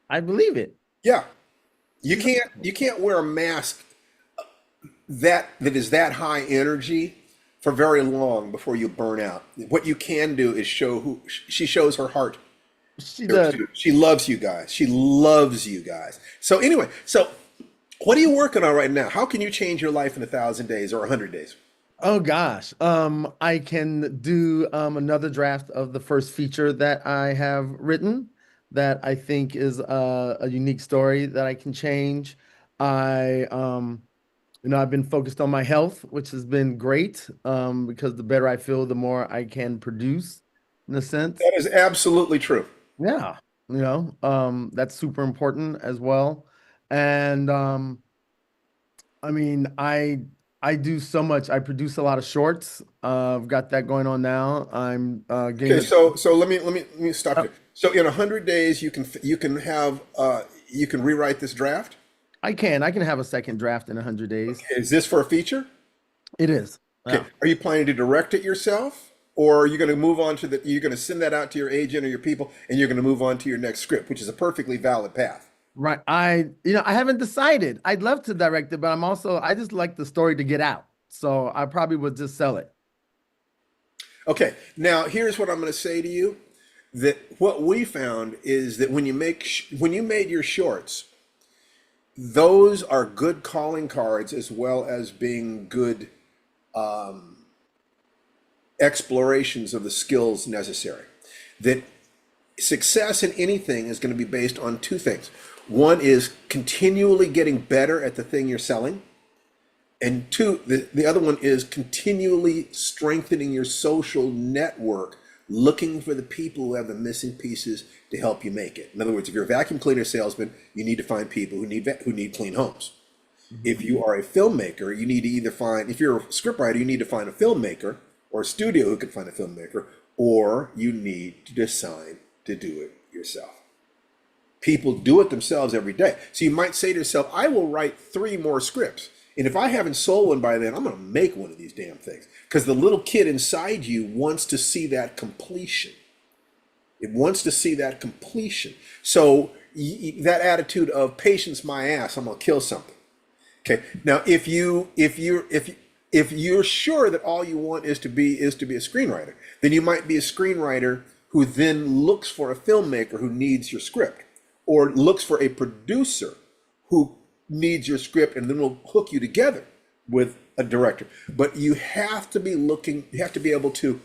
[SPEAKER 4] I believe it.
[SPEAKER 1] Yeah. You can't wear a mask that is that high energy for very long before you burn out. What you can do is show who she shows her heart.
[SPEAKER 4] She does.
[SPEAKER 1] She loves you guys. She loves you guys. So anyway, what are you working on right now? How can you change your life in 1,000 days or 100 days?
[SPEAKER 4] Oh gosh. I can do another draft of the first feature that I have written that I think is a unique story that I can change. I've been focused on my health, which has been great, because the better I feel, the more I can produce, in a sense.
[SPEAKER 1] That is absolutely true.
[SPEAKER 4] Yeah, that's super important as well. And I do so much. I produce a lot of shorts. I've got that going on now. I'm getting
[SPEAKER 1] Okay, so let me stop you. So in 100 days, you can rewrite this draft.
[SPEAKER 4] I can have a second draft in 100 days.
[SPEAKER 1] Okay, is this for a feature?
[SPEAKER 4] It is.
[SPEAKER 1] Okay.
[SPEAKER 4] Yeah.
[SPEAKER 1] Are you planning to direct it yourself, or are you going to move on to you're going to send that out to your agent or your people, and you're going to move on to your next script, which is a perfectly valid path.
[SPEAKER 4] Right. I haven't decided. I'd love to direct it, but I just like the story to get out. So I probably would just sell it.
[SPEAKER 1] Okay. Now here's what I'm going to say to you. That what we found is that when you made your shorts, those are good calling cards as well as being good explorations of the skills necessary. That success in anything is going to be based on two things. One is continually getting better at the thing you're selling. And two, the other one is continually strengthening your social network, looking for the people who have the missing pieces to help you make it. In other words, if you're a vacuum cleaner salesman, you need to find people who need clean homes. Mm-hmm. If you are a filmmaker, you need to if you're a scriptwriter, you need to find a filmmaker or a studio who can find a filmmaker, or you need to decide to do it yourself. People do it themselves every day. So you might say to yourself, I will write 3 more scripts. And if I haven't sold one by then, I'm going to make one of these damn things. Because the little kid inside you wants to see that completion. It wants to see that completion. So that attitude of patience my ass, I'm going to kill something. Okay. Now, if you're sure that all you want is to be a screenwriter, then you might be a screenwriter who then looks for a filmmaker who needs your script, or looks for a producer who needs your script, and then will hook you together with a director. But you have to be able to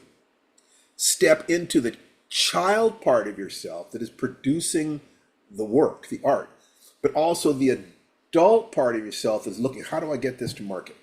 [SPEAKER 1] step into the child part of yourself that is producing the work, the art, but also the adult part of yourself is looking, how do I get this to market?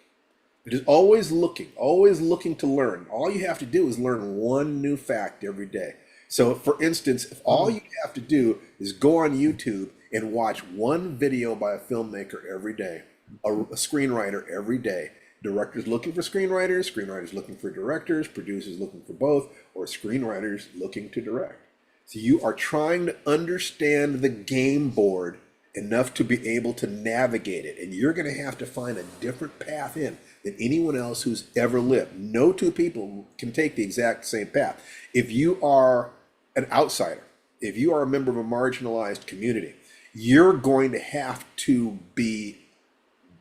[SPEAKER 1] It is always looking to learn. All you have to do is learn one new fact every day. So for instance, if all you have to do is go on YouTube and watch one video by a filmmaker every day, a screenwriter every day, directors looking for screenwriters, screenwriters looking for directors, producers looking for both, or screenwriters looking to direct. So you are trying to understand the game board enough to be able to navigate it. And you're going to have to find a different path in than anyone else who's ever lived. No 2 people can take the exact same path. If you are an outsider, if you are a member of a marginalized community, you're going to have to be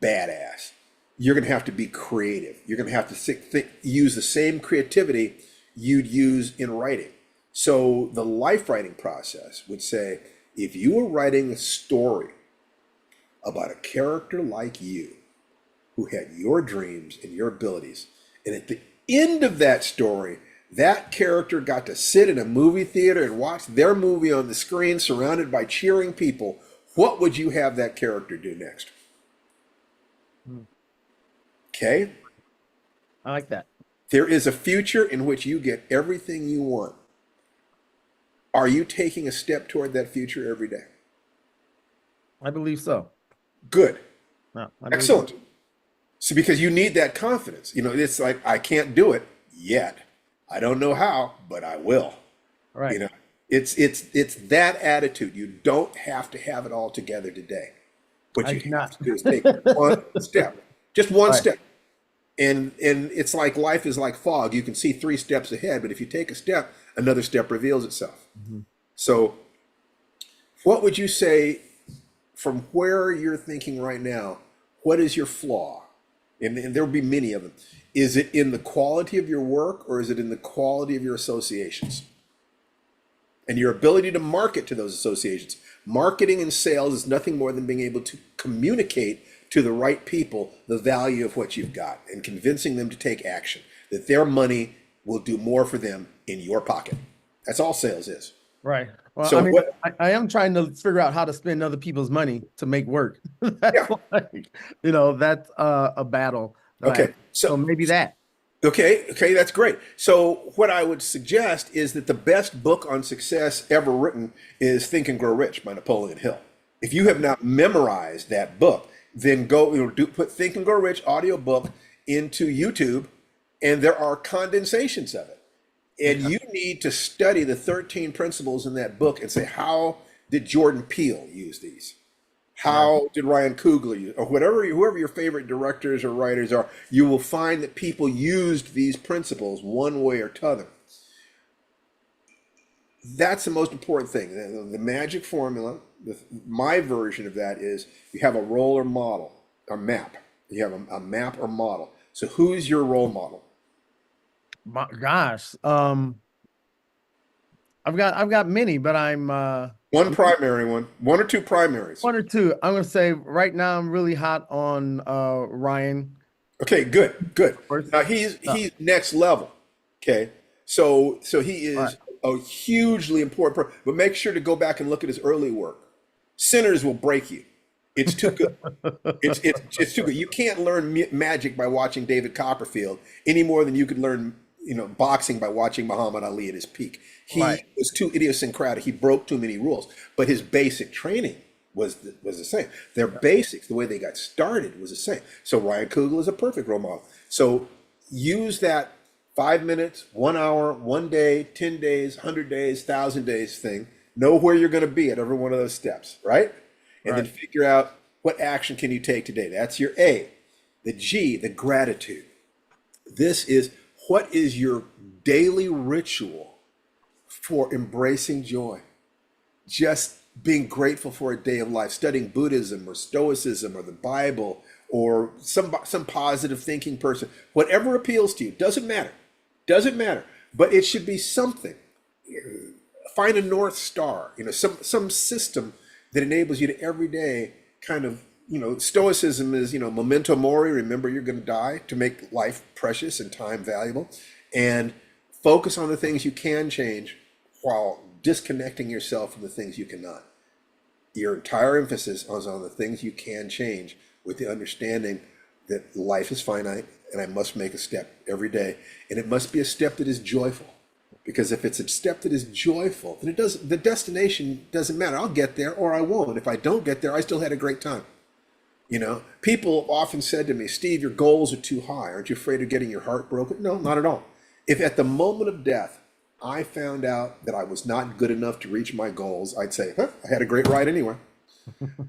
[SPEAKER 1] badass. You're going to have to be creative. You're going to have to use the same creativity you'd use in writing. So the life writing process would say, if you were writing a story about a character like you, who had your dreams and your abilities, and at the end of that story, that character got to sit in a movie theater and watch their movie on the screen surrounded by cheering people, what would you have that character do next? Okay?
[SPEAKER 4] I like that.
[SPEAKER 1] There is a future in which you get everything you want. Are you taking a step toward that future every day?
[SPEAKER 4] I believe so.
[SPEAKER 1] Good.
[SPEAKER 4] No, I believe
[SPEAKER 1] Excellent.
[SPEAKER 4] so.
[SPEAKER 1] So because you need that confidence. It's like, I can't do it yet. I don't know how, but I will.
[SPEAKER 4] Right.
[SPEAKER 1] It's that attitude. You don't have to have it all together today. What
[SPEAKER 4] I
[SPEAKER 1] you
[SPEAKER 4] do
[SPEAKER 1] have
[SPEAKER 4] not.
[SPEAKER 1] to do is take one step. Just one
[SPEAKER 4] Right.
[SPEAKER 1] step. And it's like life is like fog. You can see 3 steps ahead, but if you take a step, another step reveals itself.
[SPEAKER 4] Mm-hmm.
[SPEAKER 1] So what would you say from where you're thinking right now, what is your flaw? And there will be many of them. Is it in the quality of your work, or is it in the quality of your associations? And your ability to market to those associations. Marketing and sales is nothing more than being able to communicate to the right people the value of what you've got and convincing them to take action, that their money will do more for them in your pocket. That's all sales is.
[SPEAKER 4] Right. Well,
[SPEAKER 1] So
[SPEAKER 4] I mean,
[SPEAKER 1] what-
[SPEAKER 4] I am trying to figure out how to spend other people's money to make work. That's
[SPEAKER 1] Yeah.
[SPEAKER 4] like, that's a battle. that I-
[SPEAKER 1] Okay,
[SPEAKER 4] So maybe that.
[SPEAKER 1] Okay, that's great. So what I would suggest is that the best book on success ever written is Think and Grow Rich by Napoleon Hill. If you have not memorized that book, then go put Think and Grow Rich audiobook into YouTube, and there are condensations of it. And you need to study the 13 principles in that book and say, how did Jordan Peele use these? How did Ryan Coogler use, or whoever your favorite directors or writers are, you will find that people used these principles one way or t'other. That's the most important thing. The magic formula, my version of that is you have a role or model, a map. You have a map or model. So who's your role model?
[SPEAKER 4] My gosh. I've got many, but I'm
[SPEAKER 1] One primary one or 2 primaries.
[SPEAKER 4] 1 or 2. I'm gonna say right now I'm really hot on Ryan.
[SPEAKER 1] Okay, good.
[SPEAKER 4] First-
[SPEAKER 1] Now he's next level. Okay, so he is
[SPEAKER 4] Right.
[SPEAKER 1] a hugely important person. But make sure to go back and look at his early work. Sinners will break you. It's too good. It's too good. You can't learn magic by watching David Copperfield any more than you could learn boxing by watching Muhammad Ali at his peak. He
[SPEAKER 4] Right.
[SPEAKER 1] was too idiosyncratic. He broke too many rules. But his basic training was the same. Their basics, the way they got started, was the same. So Ryan Coogler is a perfect role model. So use that 5 minutes, 1 hour, 1 day, 10 days, 100 days, 1,000 days thing Know where you're going to be at every one of those steps, right? And then
[SPEAKER 4] Right.
[SPEAKER 1] figure out what action can you take today. That's your A. The G, the gratitude. This is what is your daily ritual for embracing joy? Just being grateful for a day of life, studying Buddhism or Stoicism or the Bible or some positive thinking person, whatever appeals to you, doesn't matter. Doesn't matter. But it should be something. Find a North Star, some system that enables you to every day kind of, Stoicism is, memento mori, remember you're going to die, to make life precious and time valuable, and focus on the things you can change while disconnecting yourself from the things you cannot. Your entire emphasis is on the things you can change, with the understanding that life is finite and I must make a step every day. And it must be a step that is joyful. Because if it's a step that is joyful, then the destination doesn't matter. I'll get there or I won't. If I don't get there, I still had a great time. People often said to me, Steve, your goals are too high. Aren't you afraid of getting your heart broken? No, not at all. If at the moment of death, I found out that I was not good enough to reach my goals, I'd say, I had a great ride anyway.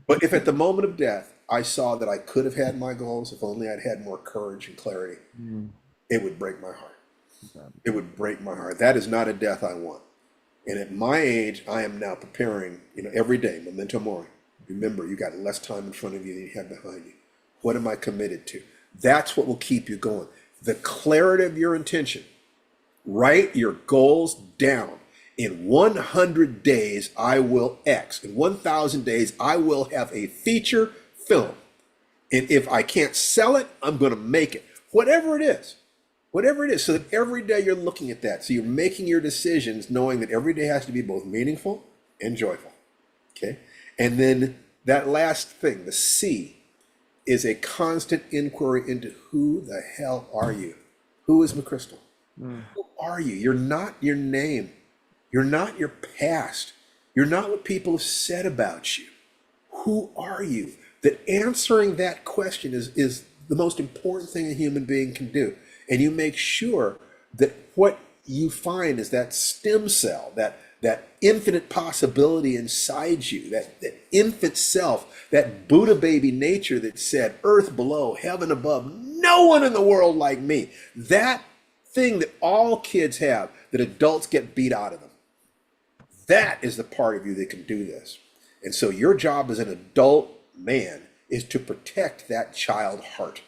[SPEAKER 1] But if at the moment of death, I saw that I could have had my goals, if only I'd had more courage and clarity, it would break my heart. It would break my heart. That is not a death I want. And at my age, I am now preparing, every day, memento mori. Remember, you got less time in front of you than you have behind you. What am I committed to? That's what will keep you going. The clarity of your intention. Write your goals down. In 100 days, I will X. In 1,000 days, I will have a feature film. And if I can't sell it, I'm going to make it. Whatever it is. Whatever it is. So that every day you're looking at that. So you're making your decisions knowing that every day has to be both meaningful and joyful. Okay? And then that last thing, the C, is a constant inquiry into who the hell are you? Who is McChrystal? Who are you? You're not your name. You're not your past. You're not what people have said about you. Who are you? That answering that question is the most important thing a human being can do. And you make sure that what you find is that stem cell, that infinite possibility inside you, that infant self, that Buddha baby nature that said, earth below, heaven above, no one in the world like me. That thing that all kids have, that adults get beat out of them. That is the part of you that can do this. And so your job as an adult man is to protect that child heart.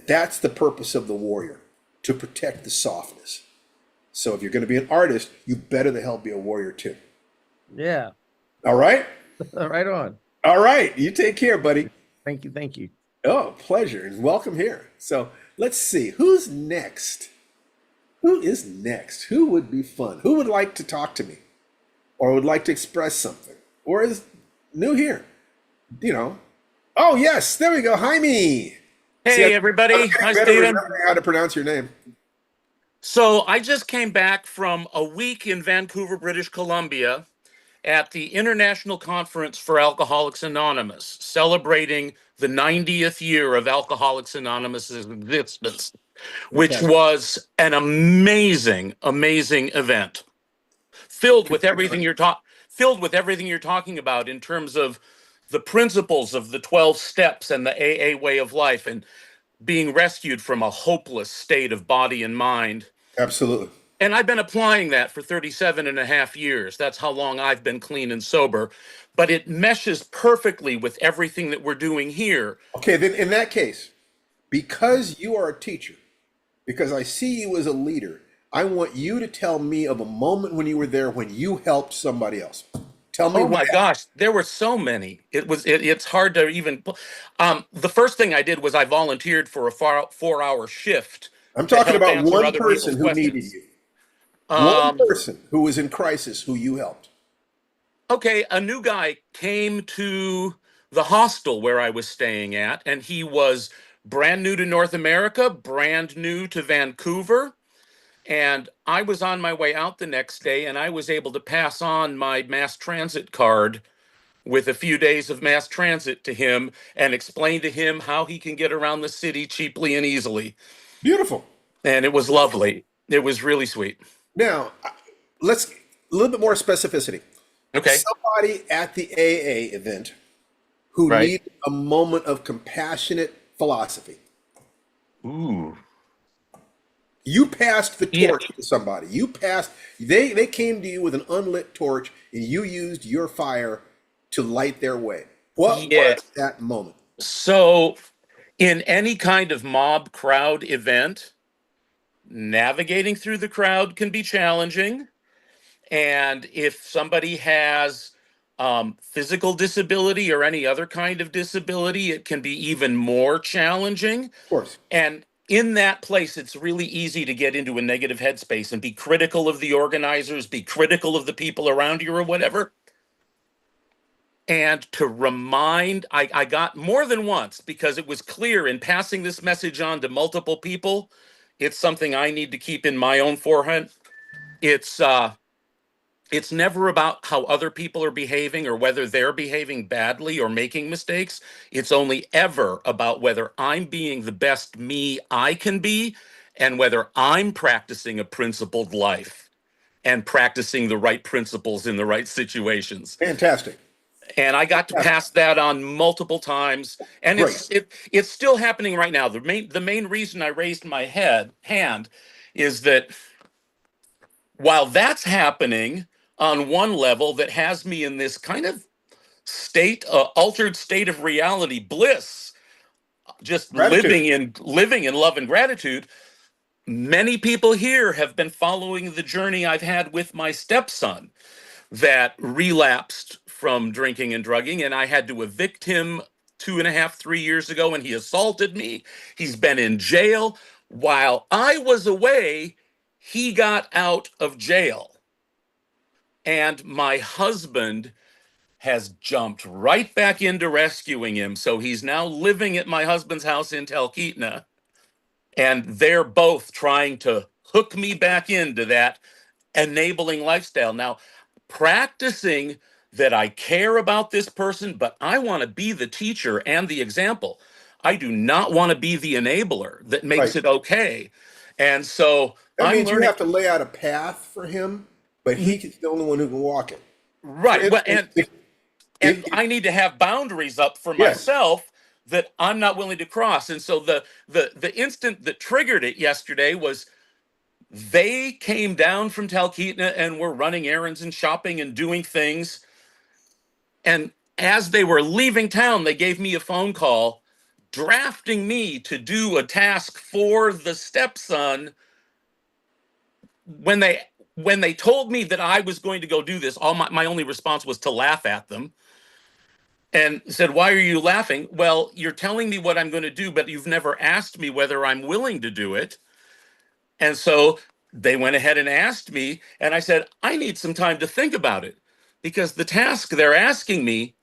[SPEAKER 1] That's the purpose of the warrior, to protect the softness. So if you're going to be an artist, you better the hell be a warrior too.
[SPEAKER 4] Yeah.
[SPEAKER 1] All right?
[SPEAKER 4] Right on.
[SPEAKER 1] All right. You take care, buddy.
[SPEAKER 4] Thank you. Thank you.
[SPEAKER 1] Oh, pleasure. And welcome here. So let's see. Who's next? Who is next? Who would be fun? Who would like to talk to me? Or would like to express something? Or is new here? Oh, yes. There we go. Jaime.
[SPEAKER 3] Hey, everybody. Hi, Steven.
[SPEAKER 1] Remember how to pronounce your name.
[SPEAKER 3] So I just came back from a week in Vancouver, British Columbia at the International Conference for Alcoholics Anonymous, celebrating the 90th year of Alcoholics Anonymous's existence, which was an amazing, amazing event, filled with everything you're talking about in terms of the principles of the 12 steps and the AA way of life, and being rescued from a hopeless state of body and mind.
[SPEAKER 1] Absolutely.
[SPEAKER 3] And I've been applying that for 37 and a half years. That's how long I've been clean and sober. But it meshes perfectly with everything that we're doing here.
[SPEAKER 1] Okay, then in that case, because you are a teacher, because I see you as a leader, I want you to tell me of a moment when you were there when you helped somebody else. Tell me.
[SPEAKER 3] Oh my gosh, there were so many. It's hard to even. The first thing I did was I volunteered for a 4-hour shift.
[SPEAKER 1] I'm talking about
[SPEAKER 3] answer
[SPEAKER 1] one
[SPEAKER 3] other
[SPEAKER 1] person who
[SPEAKER 3] people's
[SPEAKER 1] needed
[SPEAKER 3] questions.
[SPEAKER 1] you. One person who was in crisis who you helped.
[SPEAKER 3] Okay, a new guy came to the hostel where I was staying at, and he was brand new to North America, brand new to Vancouver. And I was on my way out the next day, and I was able to pass on my mass transit card with a few days of mass transit to him and explain to him how he can get around the city cheaply and easily.
[SPEAKER 1] Beautiful.
[SPEAKER 3] And it was lovely. It was really sweet.
[SPEAKER 1] Now, let's a little bit more specificity.
[SPEAKER 3] Okay.
[SPEAKER 1] Somebody at the AA event who
[SPEAKER 3] Right.
[SPEAKER 1] needed a moment of compassionate philosophy.
[SPEAKER 3] Ooh.
[SPEAKER 1] You passed the
[SPEAKER 3] Yeah.
[SPEAKER 1] torch to somebody. They came to you with an unlit torch and you used your fire to light their way. What
[SPEAKER 3] Yeah.
[SPEAKER 1] was that moment?
[SPEAKER 3] So, in any kind of mob crowd event, navigating through the crowd can be challenging. And if somebody has physical disability or any other kind of disability, it can be even more challenging.
[SPEAKER 1] Of course.
[SPEAKER 3] And in that place, it's really easy to get into a negative headspace and be critical of the organizers, be critical of the people around you or whatever. And to remind, I got more than once because it was clear in passing this message on to multiple people. It's something I need to keep in my own forehand. It's it's never about how other people are behaving or whether they're behaving badly or making mistakes. It's only ever about whether I'm being the best me I can be and whether I'm practicing a principled life and practicing the right principles in the right situations.
[SPEAKER 1] Fantastic.
[SPEAKER 3] And I got to
[SPEAKER 1] Fantastic.
[SPEAKER 3] pass that on multiple times, and
[SPEAKER 1] Great.
[SPEAKER 3] it's still happening right now. The main reason I raised my hand is that while that's happening on one level that has me in this kind of altered state of reality bliss, just
[SPEAKER 1] Gratitude.
[SPEAKER 3] living in love and gratitude, many people here have been following the journey I've had with my stepson that relapsed from drinking and drugging, and I had to evict him 2.5, 3 years ago, and he assaulted me. He's been in jail. While I was away, he got out of jail. And my husband has jumped right back into rescuing him. So he's now living at my husband's house in Talkeetna. And they're both trying to hook me back into that enabling lifestyle. Now, practicing that I care about this person, but I want to be the teacher and the example. I do not want to be the enabler that
[SPEAKER 1] Right.
[SPEAKER 3] makes it okay. And so
[SPEAKER 1] That
[SPEAKER 3] I'm
[SPEAKER 1] means you
[SPEAKER 3] learning.
[SPEAKER 1] have to lay out a path for him, but he's the only one who can walk it. For
[SPEAKER 3] Right. Well,
[SPEAKER 1] instance,
[SPEAKER 3] and I need to have boundaries up for
[SPEAKER 1] yes,
[SPEAKER 3] myself that I'm not willing to cross. And so the instant that triggered it yesterday was they came down from Talkeetna and were running errands and shopping and doing things. And as they were leaving town, they gave me a phone call drafting me to do a task for the stepson. When they told me that I was going to go do this, all my only response was to laugh at them and said, "Why are you laughing?" "Well, you're telling me what I'm going to do, but you've never asked me whether I'm willing to do it." And so they went ahead and asked me, and I said, "I need some time to think about it because the task they're asking me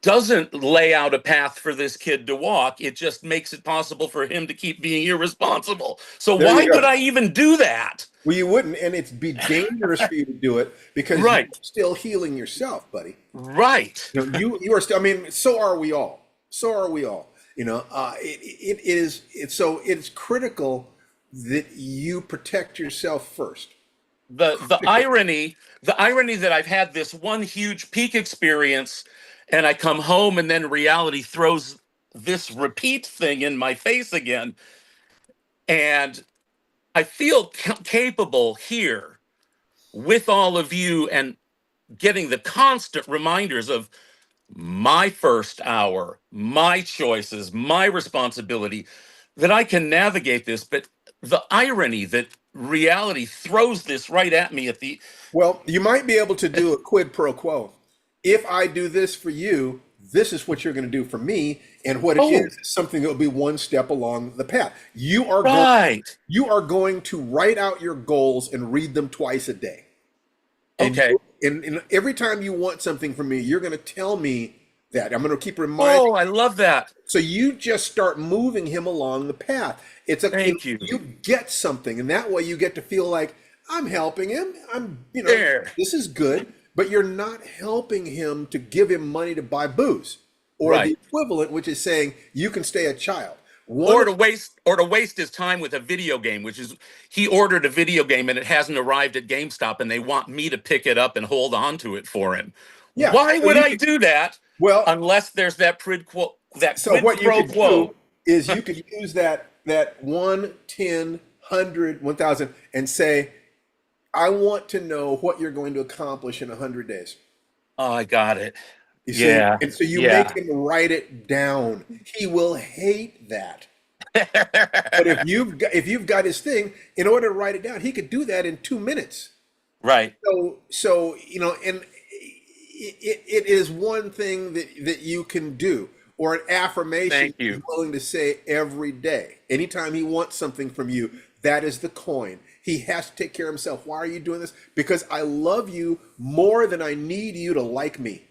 [SPEAKER 3] doesn't lay out a path for this kid to walk. It just makes it possible for him to keep being irresponsible. So
[SPEAKER 1] there
[SPEAKER 3] why
[SPEAKER 1] you
[SPEAKER 3] would
[SPEAKER 1] go.
[SPEAKER 3] I even do that?"
[SPEAKER 1] Well, you wouldn't, and it'd be dangerous for you to do it because you're
[SPEAKER 3] Right,
[SPEAKER 1] still healing yourself, buddy.
[SPEAKER 3] right.
[SPEAKER 1] You are still. I mean, so are we all. So are we all. It is. It's critical that you protect yourself first.
[SPEAKER 3] The irony that I've had this one huge peak experience, and I come home, and then reality throws this repeat thing in my face again, and I feel capable here with all of you and getting the constant reminders of my first hour, my choices, my responsibility, that I can navigate this. But the irony that reality throws this right at me at the
[SPEAKER 1] Well, you might be able to do a quid pro quo. If I do this for you, this is what you're going to do for me, and what it
[SPEAKER 3] oh,
[SPEAKER 1] is something that will be one step along the path.
[SPEAKER 3] right,
[SPEAKER 1] You are going to write out your goals and read them twice a day. And,
[SPEAKER 3] okay,
[SPEAKER 1] and every time you want something from me, you're going to tell me that. I'm going to keep reminding.
[SPEAKER 3] oh, I love that.
[SPEAKER 1] So you just start moving him along the path.
[SPEAKER 3] Thank you.
[SPEAKER 1] You get something, and that way you get to feel like I'm helping him.
[SPEAKER 3] There,
[SPEAKER 1] This is good, but you're not helping him to give him money to buy booze or the
[SPEAKER 3] right,
[SPEAKER 1] equivalent, which is saying you can stay a child.
[SPEAKER 3] or
[SPEAKER 1] One,
[SPEAKER 3] to waste his time with a video game, which is he ordered a video game and it hasn't arrived at GameStop and they want me to pick it up and hold on to it for him.
[SPEAKER 1] yeah.
[SPEAKER 3] Why
[SPEAKER 1] So
[SPEAKER 3] would
[SPEAKER 1] you
[SPEAKER 3] I
[SPEAKER 1] could,
[SPEAKER 3] do that
[SPEAKER 1] well,
[SPEAKER 3] unless there's that
[SPEAKER 1] so
[SPEAKER 3] quid
[SPEAKER 1] what you
[SPEAKER 3] pro
[SPEAKER 1] could do
[SPEAKER 3] quo?
[SPEAKER 1] is you could use that 1, 10, 100, 1,000 and say, I want to know what you're going to accomplish in 100 days.
[SPEAKER 3] Oh, I got it.
[SPEAKER 1] You see?
[SPEAKER 3] Yeah.
[SPEAKER 1] And so you make
[SPEAKER 3] Yeah.
[SPEAKER 1] him write it down. He will hate that. But if you've got his thing, in order to write it down, he could do that in 2 minutes.
[SPEAKER 3] Right.
[SPEAKER 1] So and it is one thing that you can do, or an affirmation
[SPEAKER 3] Thank
[SPEAKER 1] he's
[SPEAKER 3] you.
[SPEAKER 1] willing to say every day. Anytime he wants something from you, that is the coin. He has to take care of himself. Why are you doing this? Because I love you more than I need you to like me.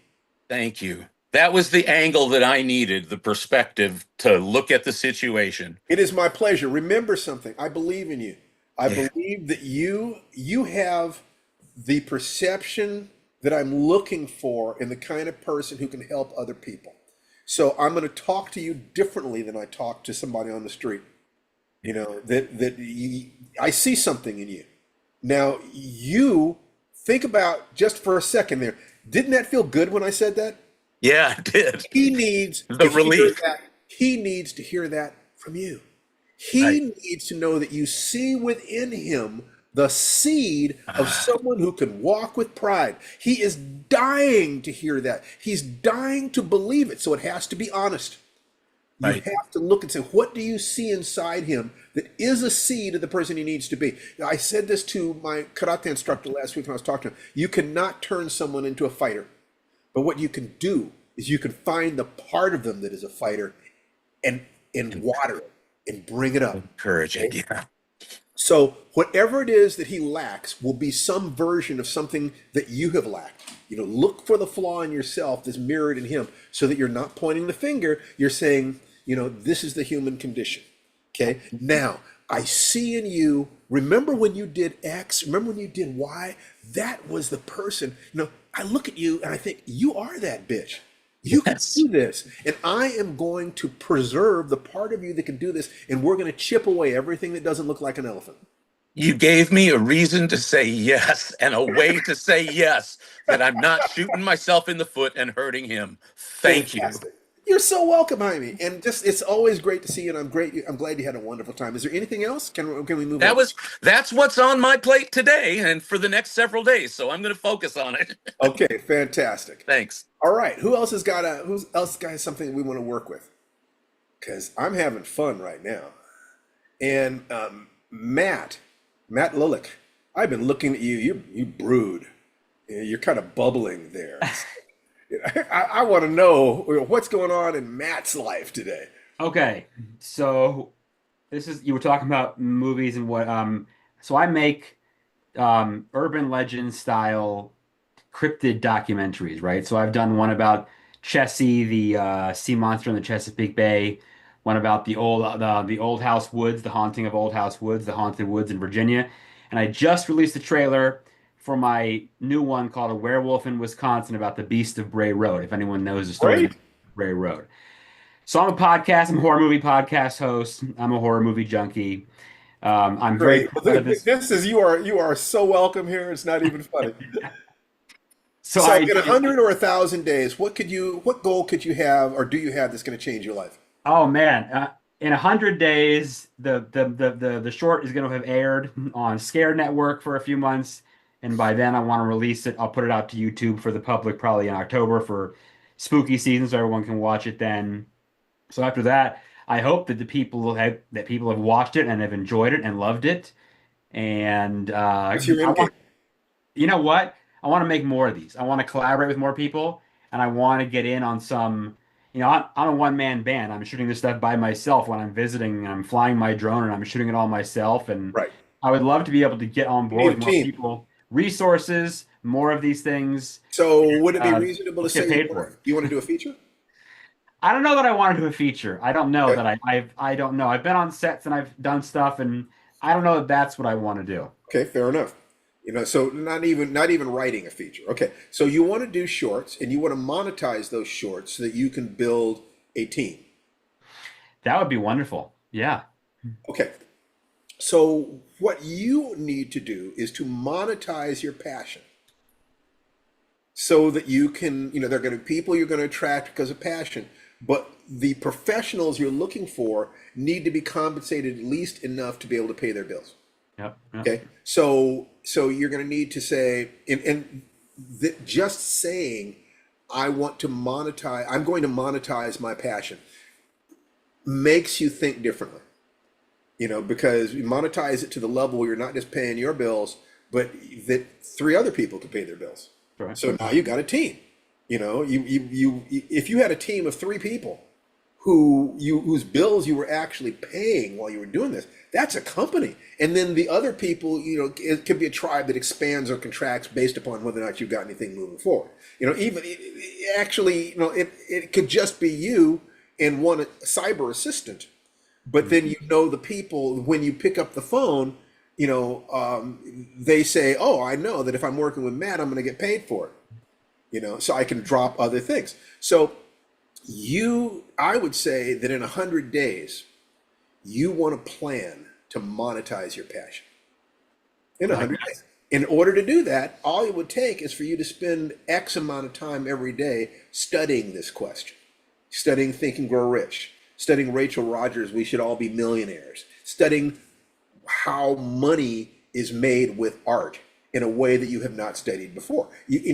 [SPEAKER 3] Thank you. That was the angle that I needed, the perspective to look at the situation.
[SPEAKER 1] It is my pleasure. Remember something. I believe in you. I
[SPEAKER 3] Yeah.
[SPEAKER 1] believe that you have the perception that I'm looking for in the kind of person who can help other people. So I'm going to talk to you differently than I talk to somebody on the street. I see something in you. Now you think about just for a second there. Didn't that feel good when I said that?
[SPEAKER 3] Yeah, I did.
[SPEAKER 1] He needs
[SPEAKER 3] The
[SPEAKER 1] to hear
[SPEAKER 3] relief.
[SPEAKER 1] that. He needs to hear that from you.
[SPEAKER 3] Right.
[SPEAKER 1] He needs to know that you see within him the seed of someone who can walk with pride. He is dying to hear that. He's dying to believe it. So it has to be honest. You
[SPEAKER 3] Right.
[SPEAKER 1] have to look and say, what do you see inside him that is a seed of the person he needs to be? Now, I said this to my karate instructor last week when I was talking to him. You cannot turn someone into a fighter. But what you can do is you can find the part of them that is a fighter and water it and bring it up.
[SPEAKER 3] Encourage it. Yeah.
[SPEAKER 1] So whatever it is that he lacks will be some version of something that you have lacked. Look for the flaw in yourself that's mirrored in him so that you're not pointing the finger. You're saying, this is the human condition. Okay. Now I see in you, remember when you did X, remember when you did Y, that was the person, I look at you and I think you are that bitch. You can
[SPEAKER 3] Yes.
[SPEAKER 1] do this. And I am going to preserve the part of you that can do this. And we're going to chip away everything that doesn't look like an elephant.
[SPEAKER 3] You gave me a reason to say yes and a way to say yes that I'm not shooting myself in the foot and hurting him. Thank you.
[SPEAKER 1] Fantastic. You're so welcome, Jaime. And it's always great to see you. And I'm glad you had a wonderful time. Is there anything else? Can we move on?
[SPEAKER 3] That's what's on my plate today and for the next several days. So I'm going to focus on it.
[SPEAKER 1] Okay, fantastic.
[SPEAKER 3] Thanks.
[SPEAKER 1] All right. Who else got something we want to work with? Because I'm having fun right now. And Matt Lilick, I've been looking at you. You brood. You're kind of bubbling there. I want to know what's going on in Matt's life today.
[SPEAKER 5] Okay, so you were talking about movies and what so I make urban legend style cryptid documentaries, right? So I've done one about Chessie, the sea monster in the Chesapeake Bay, one about the Old House Woods, the haunting of Old House Woods, the haunted woods in Virginia, and I just released a trailer for my new one called A Werewolf in Wisconsin about the Beast of Bray Road, if anyone knows the story
[SPEAKER 1] Great.
[SPEAKER 5] of Bray Road. So I'm a horror movie podcast host. I'm a horror movie junkie. I'm very
[SPEAKER 1] Great.
[SPEAKER 5] proud of this.
[SPEAKER 1] You are so welcome here. It's not even funny.
[SPEAKER 5] So
[SPEAKER 1] So in 100 or 1,000 days, what goal could you have, or do you have that's going to change your life?
[SPEAKER 5] Oh man, in 100 days, the short is going to have aired on Scare Network for a few months, and by then I want to release it. I'll put it out to YouTube for the public probably in October for spooky season, so everyone can watch it then. So after that, I hope that people have watched it and have enjoyed it and loved it. And
[SPEAKER 1] What's your end game?
[SPEAKER 5] you know what? I want to make more of these. I want to collaborate with more people, and I want to get in on some. I'm a one-man band. I'm shooting this stuff by myself when I'm visiting. I'm flying my drone and I'm shooting it all myself. And
[SPEAKER 1] Right.
[SPEAKER 5] I would love to be able to get on board
[SPEAKER 1] need
[SPEAKER 5] with
[SPEAKER 1] a
[SPEAKER 5] more
[SPEAKER 1] team.
[SPEAKER 5] people, resources, more of these things.
[SPEAKER 1] So would it be
[SPEAKER 5] Uh,
[SPEAKER 1] reasonable to
[SPEAKER 5] get
[SPEAKER 1] say
[SPEAKER 5] paid for it.
[SPEAKER 1] you want to do a feature?
[SPEAKER 5] I don't know that I want to do a feature. I don't know
[SPEAKER 1] Okay.
[SPEAKER 5] that I don't know. I've been on sets and I've done stuff, and I don't know that that's what I want to do.
[SPEAKER 1] Okay, fair enough. So not even writing a feature. Okay, so you want to do shorts and you want to monetize those shorts so that you can build a team.
[SPEAKER 5] That would be wonderful. Yeah.
[SPEAKER 1] Okay. So what you need to do is to monetize your passion so that you can, there are going to be people you're going to attract because of passion, but the professionals you're looking for need to be compensated at least enough to be able to pay their bills.
[SPEAKER 5] Yep. Yep.
[SPEAKER 1] Okay. So you're going to need to say, just saying, I'm going to monetize my passion makes you think differently. Because you monetize it to the level where you're not just paying your bills, but that 3 other people can pay their bills.
[SPEAKER 5] Right.
[SPEAKER 1] So now you got a team. If you had a team of 3 people whose bills you were actually paying while you were doing this, that's a company. And then the other people, it could be a tribe that expands or contracts based upon whether or not you've got anything moving forward. It could just be you and one cyber assistant. But then the people, when you pick up the phone, they say, oh, I know that if I'm working with Matt, I'm going to get paid for it. So I can drop other things. So I would say that in 100 days, you want to plan to monetize your passion. In 100 days. In order to do that, all it would take is for you to spend X amount of time every day studying this question, studying Think and Grow Rich, studying Rachel Rogers' We Should All Be Millionaires, studying how money is made with art in a way that you have not studied before.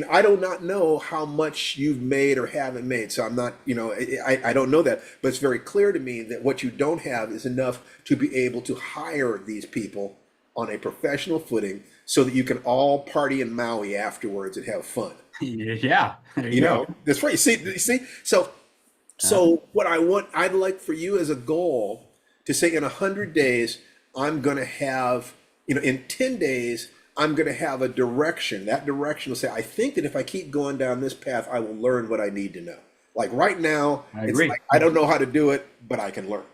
[SPEAKER 1] I do not know how much you've made or haven't made, so I'm not, I don't know that, but it's very clear to me that what you don't have is enough to be able to hire these people on a professional footing so that you can all party in Maui afterwards and have fun.
[SPEAKER 5] Yeah. There you go.
[SPEAKER 1] That's right. You see? So what I'd like for you as a goal to say in 100 days, I'm going to have, in 10 days, I'm going to have a direction. That direction will say, I think that if I keep going down this path, I will learn what I need to know. Like right now, it's like, I don't know how to do it, but I can learn.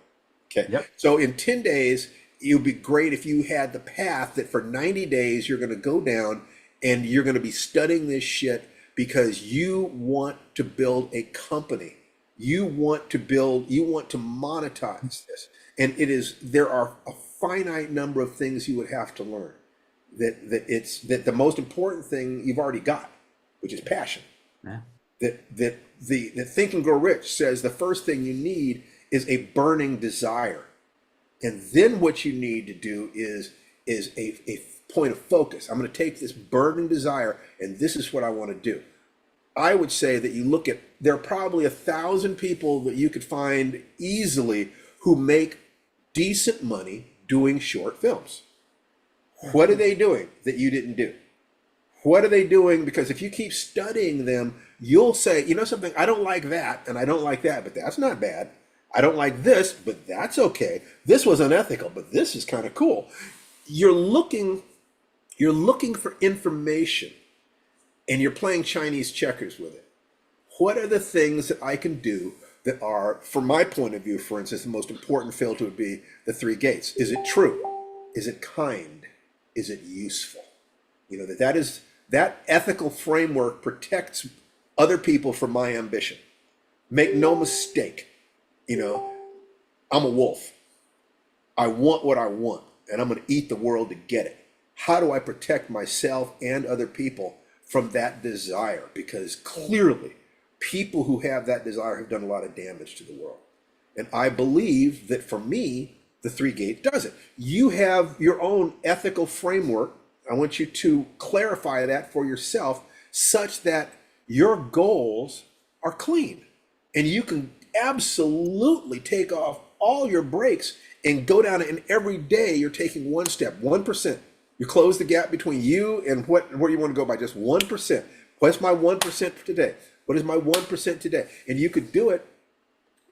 [SPEAKER 1] Okay.
[SPEAKER 5] Yep.
[SPEAKER 1] So in 10 days, it would be great if you had the path that for 90 days, you're going to go down and you're going to be studying this shit because you want to build a company. You want to monetize this. And there are a finite number of things you would have to learn. That the most important thing you've already got, which is passion.
[SPEAKER 5] Yeah.
[SPEAKER 1] That Think and Grow Rich says the first thing you need is a burning desire. And then what you need to do is a point of focus. I'm going to take this burning desire and this is what I want to do. I would say that there are probably 1,000 people that you could find easily who make decent money doing short films. What are they doing that you didn't do? What are they doing? Because if you keep studying them, you'll say, something, I don't like that and I don't like that, but that's not bad. I don't like this, but that's okay. This was unethical, but this is kind of cool. You're looking for information and you're playing Chinese checkers with it. What are the things that I can do that are, from my point of view, for instance, the most important filter would be the 3 gates. Is it true? Is it kind? Is it useful? That ethical framework protects other people from my ambition. Make no mistake, I'm a wolf. I want what I want, and I'm going to eat the world to get it. How do I protect myself and other people from that desire? Because clearly, people who have that desire have done a lot of damage to the world. And I believe that for me, the 3 gate does it. You have your own ethical framework. I want you to clarify that for yourself such that your goals are clean. And you can absolutely take off all your brakes and go down, and every day you're taking 1 step, 1%. You close the gap between you and where you want to go by just 1%. What's my 1% for today? What is my 1% today? And you could do it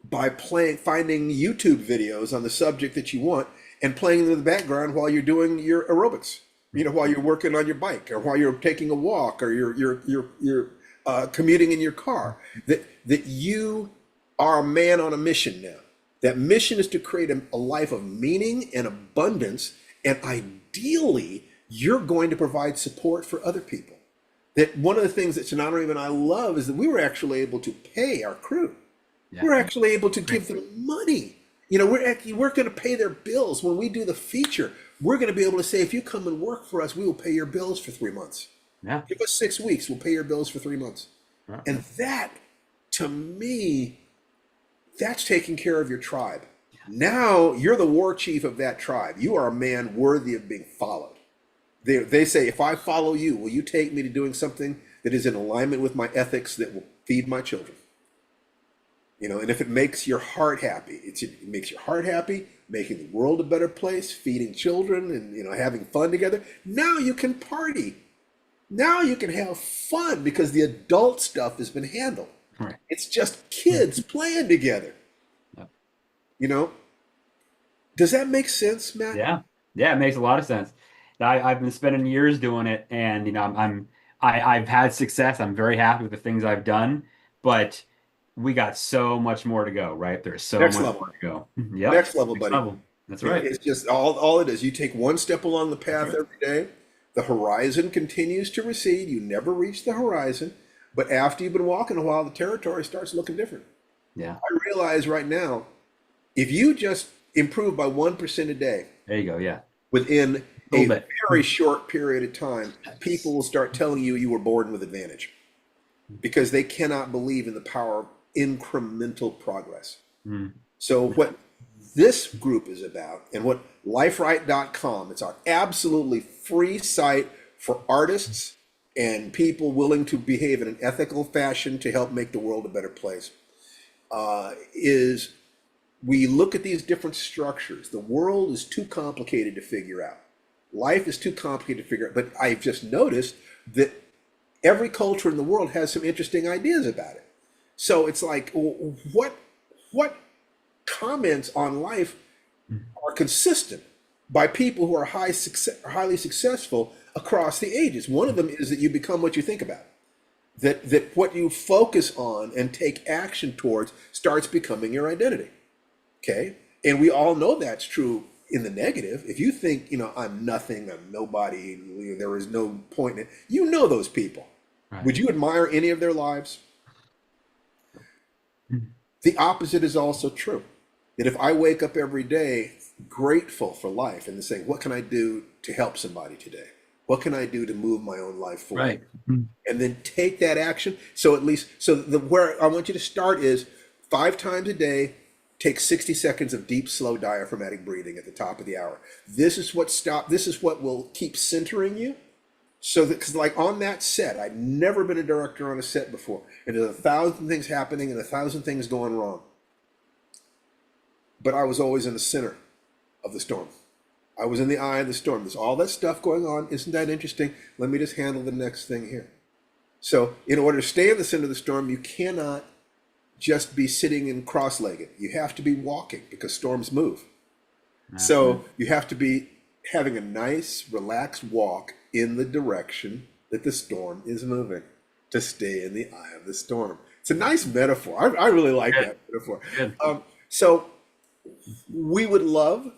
[SPEAKER 1] by finding YouTube videos on the subject that you want and playing them in the background while you're doing your aerobics, while you're working on your bike or while you're taking a walk or you're commuting in your car. That you are a man on a mission now. That mission is to create a life of meaning and abundance, and ideally, you're going to provide support for other people. That one of the things that Shannon and I love is that we were actually able to pay our crew. Yeah. We're actually able to give them money. we're going to pay their bills when we do the feature. We're going to be able to say, if you come and work for us, we will pay your bills for 3 months.
[SPEAKER 5] Yeah.
[SPEAKER 1] Give us 6 weeks, we'll pay your bills for 3 months.
[SPEAKER 5] Yeah.
[SPEAKER 1] And that, to me, that's taking care of your tribe. Now you're the war chief of that tribe. You are a man worthy of being followed. They say, if I follow you, will you take me to doing something that is in alignment with my ethics that will feed my children? And if it makes your heart happy, it makes your heart happy, making the world a better place, feeding children and, having fun together. Now you can party. Now you can have fun because the adult stuff has been handled.
[SPEAKER 5] Right.
[SPEAKER 1] It's just kids playing together.
[SPEAKER 5] Yep.
[SPEAKER 1] Does that make sense, Matt?
[SPEAKER 5] Yeah. Yeah, it makes a lot of sense. I've been spending years doing it, and I've had success. I'm very happy with the things I've done, but we got so much more to go, right? There's so
[SPEAKER 1] Next
[SPEAKER 5] much
[SPEAKER 1] level.
[SPEAKER 5] more to go. Yep.
[SPEAKER 1] Next level, buddy.
[SPEAKER 5] Level. That's right.
[SPEAKER 1] It's just all it is. You take one step along the path
[SPEAKER 5] That's right.
[SPEAKER 1] every day. The horizon continues to recede. You never reach the horizon. But after you've been walking a while, the territory starts looking different.
[SPEAKER 5] Yeah.
[SPEAKER 1] I realize right now, if you just improve by 1% a day
[SPEAKER 5] There you go. Yeah.
[SPEAKER 1] within a
[SPEAKER 5] Little bit.
[SPEAKER 1] very short period of time, people will start telling you were born with advantage because they cannot believe in the power of incremental progress.
[SPEAKER 5] Mm.
[SPEAKER 1] So what this group is about and what liferight.com, it's our absolutely free site for artists and people willing to behave in an ethical fashion to help make the world a better place, is we look at these different structures. The world is too complicated to figure out. Life is too complicated to figure out. But I've just noticed that every culture in the world has some interesting ideas about it. So it's like, what comments on life are consistent by people who are highly successful across the ages? One of them is that you become what you think about. That what you focus on and take action towards starts becoming your identity. Okay? And we all know that's true in the negative. If you think, I'm nothing, I'm nobody, there is no point in it, those people.
[SPEAKER 5] Right.
[SPEAKER 1] Would you admire any of their lives? The opposite is also true. That if I wake up every day grateful for life and saying, what can I do to help somebody today? What can I do to move my own life forward?
[SPEAKER 5] Right.
[SPEAKER 1] And then take that action. So where I want you to start is 5 times a day, take 60 seconds of deep, slow diaphragmatic breathing at the top of the hour. This is what will keep centering you. So that, because like on that set, I'd never been a director on a set before. And there's 1,000 things happening and 1,000 things going wrong. But I was always in the center of the storm. I was in the eye of the storm. There's all that stuff going on. Isn't that interesting? Let me just handle the next thing here. So in order to stay in the center of the storm, you cannot just be sitting in cross-legged. You have to be walking because storms move. So you have to be having a nice, relaxed walk in the direction that the storm is moving to stay in the eye of the storm. It's a nice metaphor. I really like that metaphor. So we would love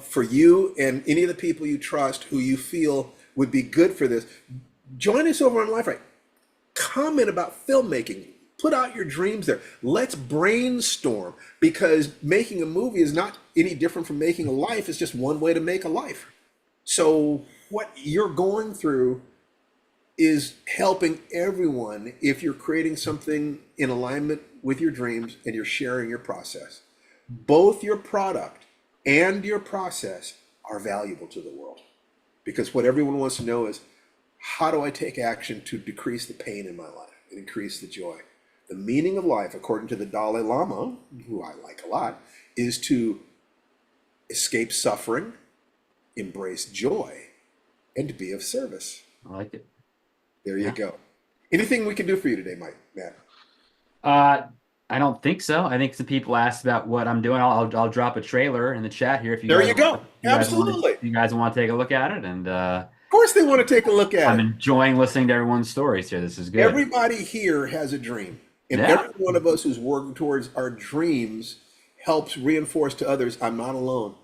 [SPEAKER 1] for you and any of the people you trust who you feel would be good for this. Join us over on LifeRight. Comment about filmmaking. Put out your dreams there. Let's brainstorm, because making a movie is not any different from making a life. It's just one way to make a life. So what you're going through is helping everyone if you're creating something in alignment with your dreams and you're sharing your process. Both your product and your process are valuable to the world, because what everyone wants to know is, how do I take action to decrease the pain in my life and increase the joy? The meaning of life, according to the Dalai Lama, who I like a lot, is to escape suffering, embrace joy, and to be of service.
[SPEAKER 5] I like it.
[SPEAKER 1] There you go. Anything we can do for you today, Matt?
[SPEAKER 5] I don't think so. I think some people asked about what I'm doing. I'll drop a trailer in the chat here if you.
[SPEAKER 1] There you go. Absolutely.
[SPEAKER 5] You guys want to take a look at it, and
[SPEAKER 1] of course they want to take a look at
[SPEAKER 5] I'm
[SPEAKER 1] it.
[SPEAKER 5] enjoying listening to everyone's stories here. This is good.
[SPEAKER 1] Everybody here has a dream, and every one of us who's working towards our dreams helps reinforce to others, I'm not alone.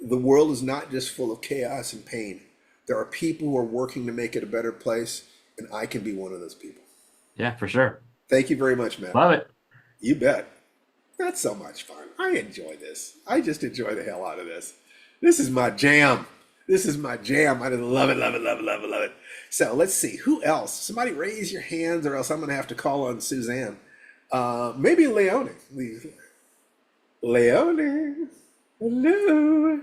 [SPEAKER 1] The world is not just full of chaos and pain. There are people who are working to make it a better place, and I can be one of those people.
[SPEAKER 5] Yeah, for sure.
[SPEAKER 1] Thank you very much, Matt.
[SPEAKER 5] Love it.
[SPEAKER 1] You bet. That's so much fun. I enjoy this. I just enjoy the hell out of this. This is my jam. This is my jam. I just love it, love it, love it, love it, love it. So let's see. Who else? Somebody raise your hands, or else I'm going to have to call on Suzanne. Maybe Leone. Leone. Hello.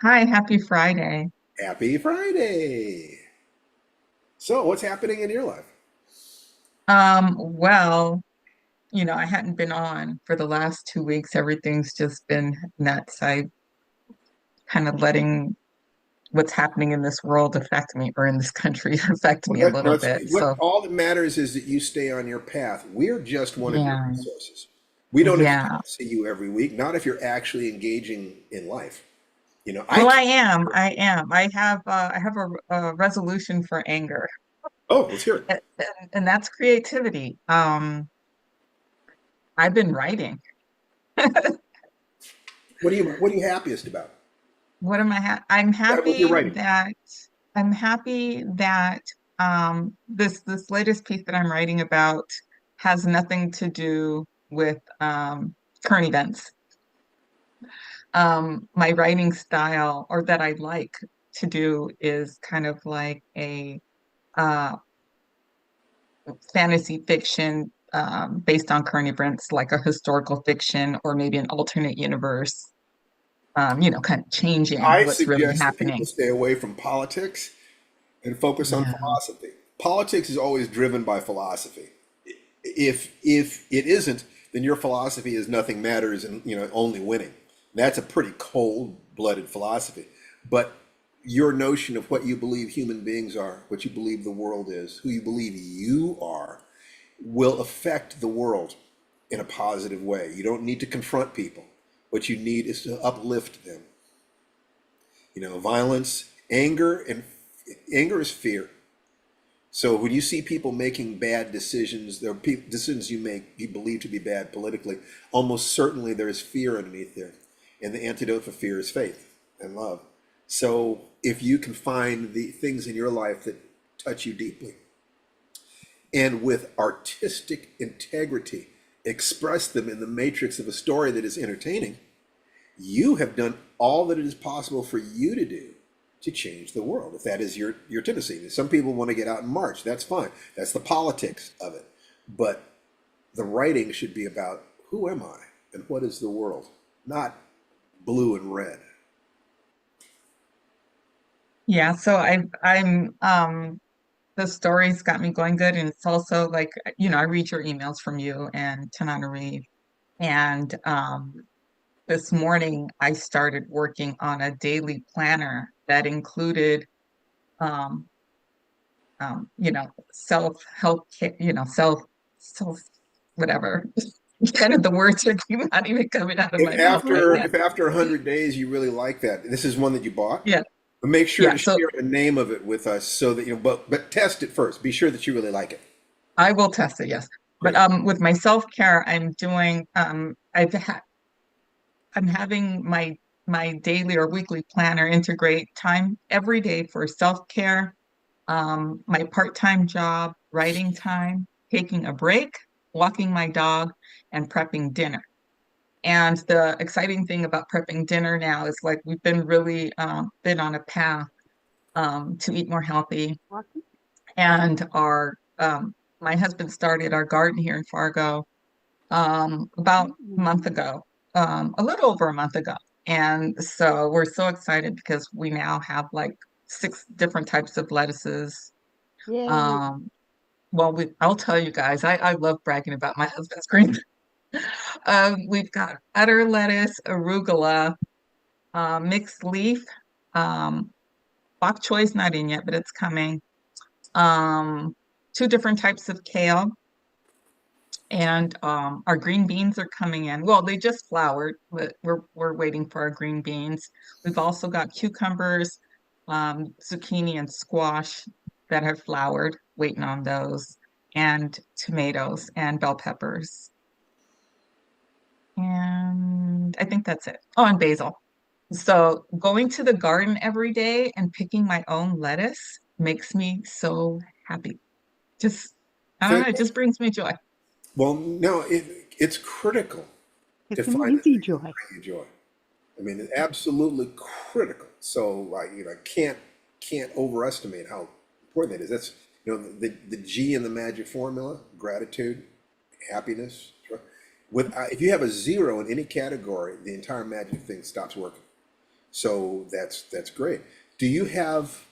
[SPEAKER 6] Hi, happy Friday.
[SPEAKER 1] Happy Friday. So, what's happening in your life?
[SPEAKER 6] Well, I hadn't been on for the last 2 weeks. Everything's just been nuts. I kind of letting what's happening in this world affect me, or in this country affect
[SPEAKER 1] Well,
[SPEAKER 6] me a little bit.
[SPEAKER 1] what
[SPEAKER 6] So,
[SPEAKER 1] all that matters is that you stay on your path. We're just one of your
[SPEAKER 6] yeah,
[SPEAKER 1] resources. We don't expect
[SPEAKER 6] yeah.
[SPEAKER 1] to see you every week, not if you're actually engaging in life. I
[SPEAKER 6] Well, I
[SPEAKER 1] can't.
[SPEAKER 6] am. I am. I have a resolution for anger,
[SPEAKER 1] Oh, let's hear it.
[SPEAKER 6] and that's creativity. I've been writing.
[SPEAKER 1] What are you happiest about?
[SPEAKER 6] What am I ha I'm
[SPEAKER 1] With your
[SPEAKER 6] happy
[SPEAKER 1] writing.
[SPEAKER 6] that this latest piece that I'm writing about has nothing to do with current events. My writing style, or that I like to do, is kind of like a uh, fantasy fiction based on current events, like a historical fiction or maybe an alternate universe. Kind of changing
[SPEAKER 1] I
[SPEAKER 6] what's really
[SPEAKER 1] suggest that people
[SPEAKER 6] happening.
[SPEAKER 1] stay away from politics and focus on
[SPEAKER 6] Yeah.
[SPEAKER 1] philosophy. Politics is always driven by philosophy. If it isn't, then your philosophy is nothing matters and only winning. That's a pretty cold-blooded philosophy. But your notion of what you believe human beings are, what you believe the world is, who you believe you are, will affect the world in a positive way. You don't need to confront people. What you need is to uplift them. Violence, anger is fear. So when you see people making bad decisions, there are decisions you believe to be bad politically, almost certainly there is fear underneath there. And the antidote for fear is faith and love. So if you can find the things in your life that touch you deeply, and with artistic integrity express them in the matrix of a story that is entertaining, you have done all that it is possible for you to do to change the world, if that is your tendency. Some people want to get out and march. That's fine. That's the politics of it. But the writing should be about who am I and what is the world, not blue and red.
[SPEAKER 6] Yeah, so the story's got me going good, and it's also like, I read your emails from you and Tanana Reed, and this morning I started working on a daily planner that included um self-help, self whatever. Kind of the words are not even coming out of
[SPEAKER 1] If
[SPEAKER 6] my mouth right now.
[SPEAKER 1] after 100 days you really like that, this is one that you bought.
[SPEAKER 6] Yeah,
[SPEAKER 1] Make sure
[SPEAKER 6] yeah.
[SPEAKER 1] to
[SPEAKER 6] So
[SPEAKER 1] share the name of it with us so that but test it first. Be sure that you really like it.
[SPEAKER 6] I will test it, yes. But
[SPEAKER 1] Great.
[SPEAKER 6] with my self-care, I'm having my daily or weekly planner integrate time every day for self-care, my part-time job, writing time, taking a break, walking my dog, and prepping dinner. And the exciting thing about prepping dinner now is, like, we've been really been on a path to eat more healthy. And my husband started our garden here in Fargo about a month ago, a little over a month ago. And so we're so excited because we now have like 6 different types of lettuces.
[SPEAKER 7] Yay.
[SPEAKER 6] Um, well, I'll tell you guys, I love bragging about my husband's green. We've got butter lettuce, arugula, mixed leaf, um, bok choy's not in yet, but it's coming. Um, 2 different types of kale, and our green beans are coming in. Well, they just flowered, but we're waiting for our green beans. We've also got cucumbers, zucchini, and squash that have flowered, waiting on those, and tomatoes and bell peppers. And I think that's it. Oh, and basil. So going to the garden every day and picking my own lettuce makes me so happy. Just, I don't know, it just brings me joy.
[SPEAKER 1] Well, no, it's critical to
[SPEAKER 7] It's an
[SPEAKER 1] find the
[SPEAKER 7] easy
[SPEAKER 1] things that
[SPEAKER 7] joy.
[SPEAKER 1] bring you joy. I mean, it's absolutely critical. So, can't overestimate how important that is. That's, the G in the magic formula: gratitude, happiness. If you have a zero in any category, the entire magic thing stops working. So that's great. Do you have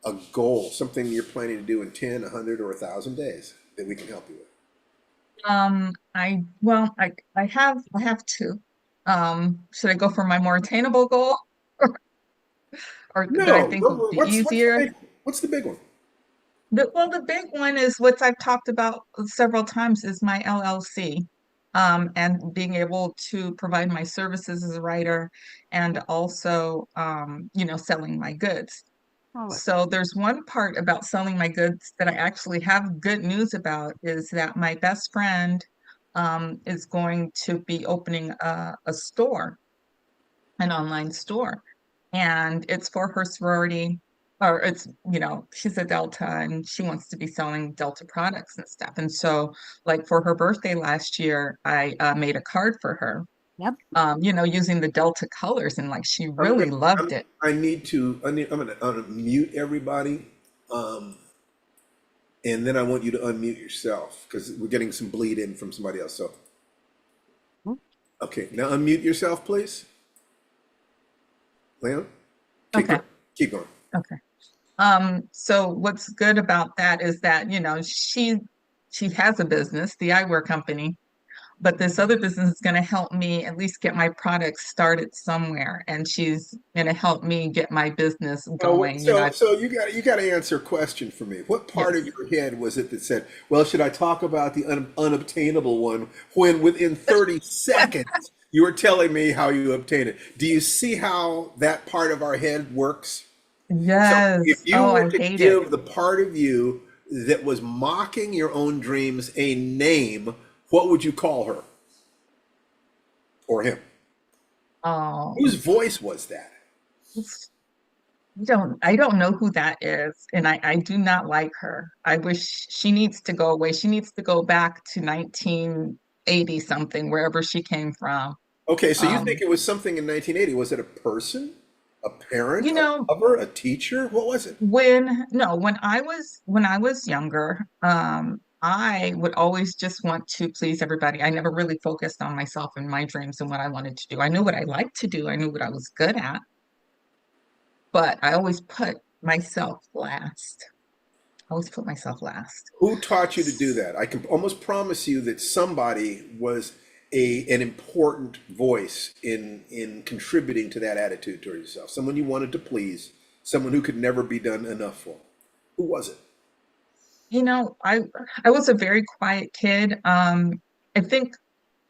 [SPEAKER 1] a goal, something you're planning to do in 10, 100, or 1,000 days that we can help you with?
[SPEAKER 6] I have two. Should I go for my more attainable goal or that I
[SPEAKER 1] No,
[SPEAKER 6] think would be easier?
[SPEAKER 1] what's the big one?
[SPEAKER 6] The big one is what I've talked about several times is my LLC, and being able to provide my services as a writer and also, selling my goods.
[SPEAKER 7] Oh,
[SPEAKER 6] So there's one part about selling my goods that I actually have good news about is that my best friend, is going to be opening a store, an online store, and it's for her sorority, or she's a Delta and she wants to be selling Delta products and stuff. And so, like for her birthday last year, I made a card for her,
[SPEAKER 7] yep.
[SPEAKER 6] using the Delta colors, and like she
[SPEAKER 1] I'm gonna,
[SPEAKER 6] really loved
[SPEAKER 1] I'm,
[SPEAKER 6] it.
[SPEAKER 1] I'm gonna unmute everybody, and then I want you to unmute yourself because we're getting some bleed in from somebody else. So,
[SPEAKER 7] Hmm.
[SPEAKER 1] okay, now unmute yourself, please. Leon, keep
[SPEAKER 6] Okay.
[SPEAKER 1] going. Keep going.
[SPEAKER 6] Okay. So what's good about that is that, she has a business, the eyewear company, but this other business is going to help me at least get my products started somewhere, and she's going to help me get my business
[SPEAKER 1] Oh,
[SPEAKER 6] going.
[SPEAKER 1] so you got to answer a question for me. What part of
[SPEAKER 6] Yes.
[SPEAKER 1] your head was it that said, "Well, should I talk about the unobtainable one?" When within 30 seconds you were telling me how you obtain it. Do you see how that part of our head works? So if
[SPEAKER 6] Yes.
[SPEAKER 1] you
[SPEAKER 6] Oh,
[SPEAKER 1] were
[SPEAKER 6] I
[SPEAKER 1] to
[SPEAKER 6] hate it.
[SPEAKER 1] give the part of you that was mocking your own dreams a name, what would you call her or him?
[SPEAKER 6] Oh,
[SPEAKER 1] Whose voice was that?
[SPEAKER 6] it's- I don't know who that is, and I do not like her. I wish she needs to go away. She needs to go back to 1980 something, wherever she came from.
[SPEAKER 1] Okay, so you think
[SPEAKER 6] Um,
[SPEAKER 1] it was something in 1980. Was it a person, a parent,
[SPEAKER 6] you
[SPEAKER 1] a
[SPEAKER 6] know,
[SPEAKER 1] lover, a teacher? What was it?
[SPEAKER 6] when I was younger, I would always just want to please everybody. I never really focused on myself and my dreams and what I wanted to do. I knew what I liked to do. I knew what I was good at, but I always put myself last. I always put myself last.
[SPEAKER 1] Who taught you to do that? I can almost promise you that somebody was an important voice in contributing to that attitude toward yourself. Someone you wanted to please, someone who could never be done enough for. Who was it?
[SPEAKER 6] I was a very quiet kid. I think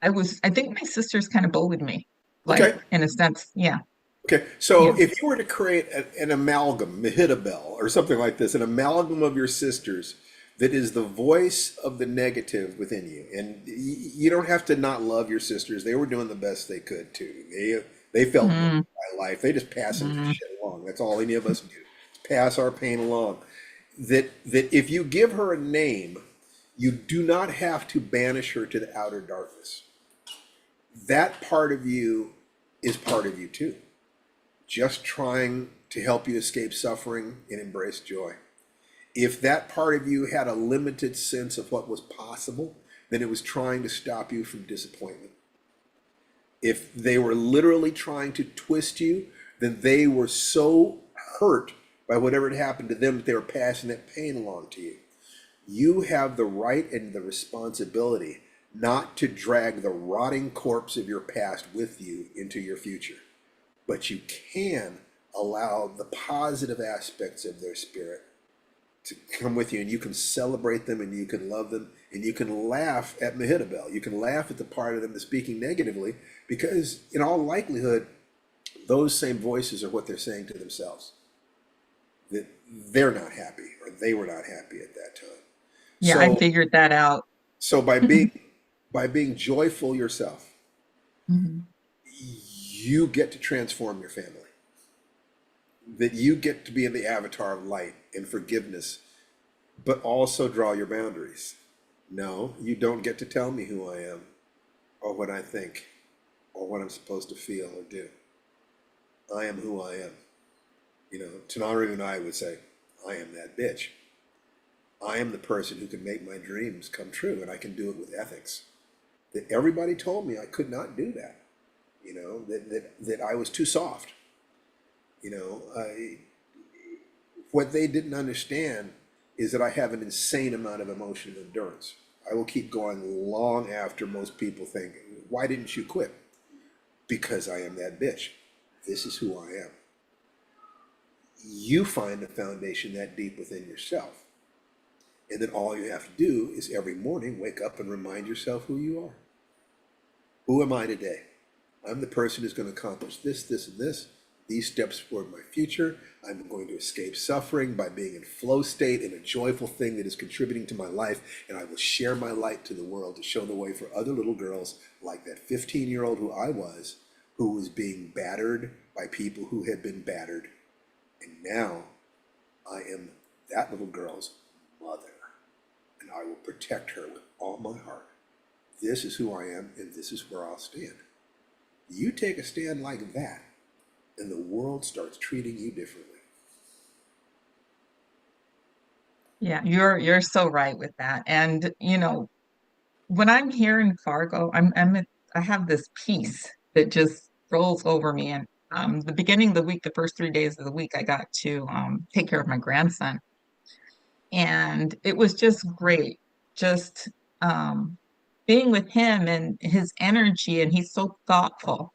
[SPEAKER 6] I think my sisters kind of bullied me, like
[SPEAKER 1] Okay.
[SPEAKER 6] in a sense. Yeah.
[SPEAKER 1] Okay,
[SPEAKER 6] Yeah.
[SPEAKER 1] so if you were to create an amalgam, Mehitable, or something like this, an amalgam of your sisters that is the voice of the negative within you, and you don't have to not love your sisters. They were doing the best they could too. They felt nothing
[SPEAKER 6] Mm,
[SPEAKER 1] by life. They just passing
[SPEAKER 6] mm.
[SPEAKER 1] shit along. That's all any of us do. Pass our pain along. That if you give her a name, you do not have to banish her to the outer darkness. That part of you is part of you too, just trying to help you escape suffering and embrace joy. If that part of you had a limited sense of what was possible, then it was trying to stop you from disappointment. If they were literally trying to twist you, then they were so hurt by whatever had happened to them that they were passing that pain along to you. You have the right and the responsibility not to drag the rotting corpse of your past with you into your future, but you can allow the positive aspects of their spirit to come with you, and you can celebrate them, and you can love them, and you can laugh at Mehitabel. You can laugh at the part of them that's speaking negatively, because in all likelihood, those same voices are what they're saying to themselves, that they're not happy or they were not happy at that time.
[SPEAKER 6] Yeah, I
[SPEAKER 1] So,
[SPEAKER 6] figured that out.
[SPEAKER 1] so by being joyful yourself,
[SPEAKER 6] Mhm.
[SPEAKER 1] you get to transform your family. That you get to be in the avatar of light and forgiveness, but also draw your boundaries. No, you don't get to tell me who I am, or what I think, or what I'm supposed to feel or do. I am who I am. You know, Tanari and I would say, I am that bitch. I am the person who can make my dreams come true, and I can do it with ethics. That everybody told me I could not do that. You know, that I was too soft. You know, what they didn't understand is that I have an insane amount of emotional endurance. I will keep going long after most people think, why didn't you quit? Because I am that bitch. This is who I am. You find a foundation that deep within yourself. And then all you have to do is every morning wake up and remind yourself who you are. Who am I today? I'm the person who's going to accomplish this, this, and this. These steps toward my future. I'm going to escape suffering by being in flow state in a joyful thing that is contributing to my life. And I will share my light to the world to show the way for other little girls like that 15-year-old who I was, who was being battered by people who had been battered. And now I am that little girl's mother. And I will protect her with all my heart. This is who I am, and this is where I'll stand. You take a stand like that, and the world starts treating you differently.
[SPEAKER 6] Yeah, you're so right with that. And you know, when I'm here in Fargo, I have this peace that just rolls over me. And the beginning of the week, the first 3 days of the week, I got to take care of my grandson, and it was just great, just being with him and his energy, and he's so thoughtful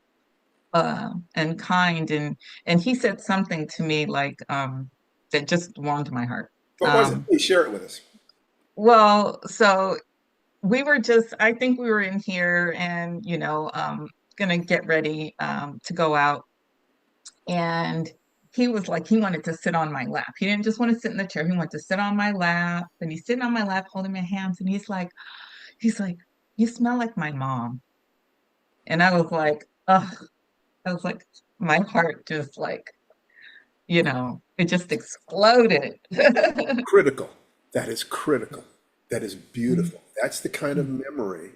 [SPEAKER 6] and kind, and he said something to me like that just warmed my heart.
[SPEAKER 1] What was it?
[SPEAKER 6] Um,
[SPEAKER 1] Please share it with us.
[SPEAKER 6] well, so we were just, I think we were in here and, you know, gonna get ready to go out. And he was like, he wanted to sit on my lap. He didn't just want to sit in the chair. He wanted to sit on my lap. And he's sitting on my lap, holding my hands. And he's like, you smell like my mom. And I was like, ugh, I was like, my heart just like, you know, it just exploded.
[SPEAKER 1] Critical. That is critical. That is beautiful. That's the kind of memory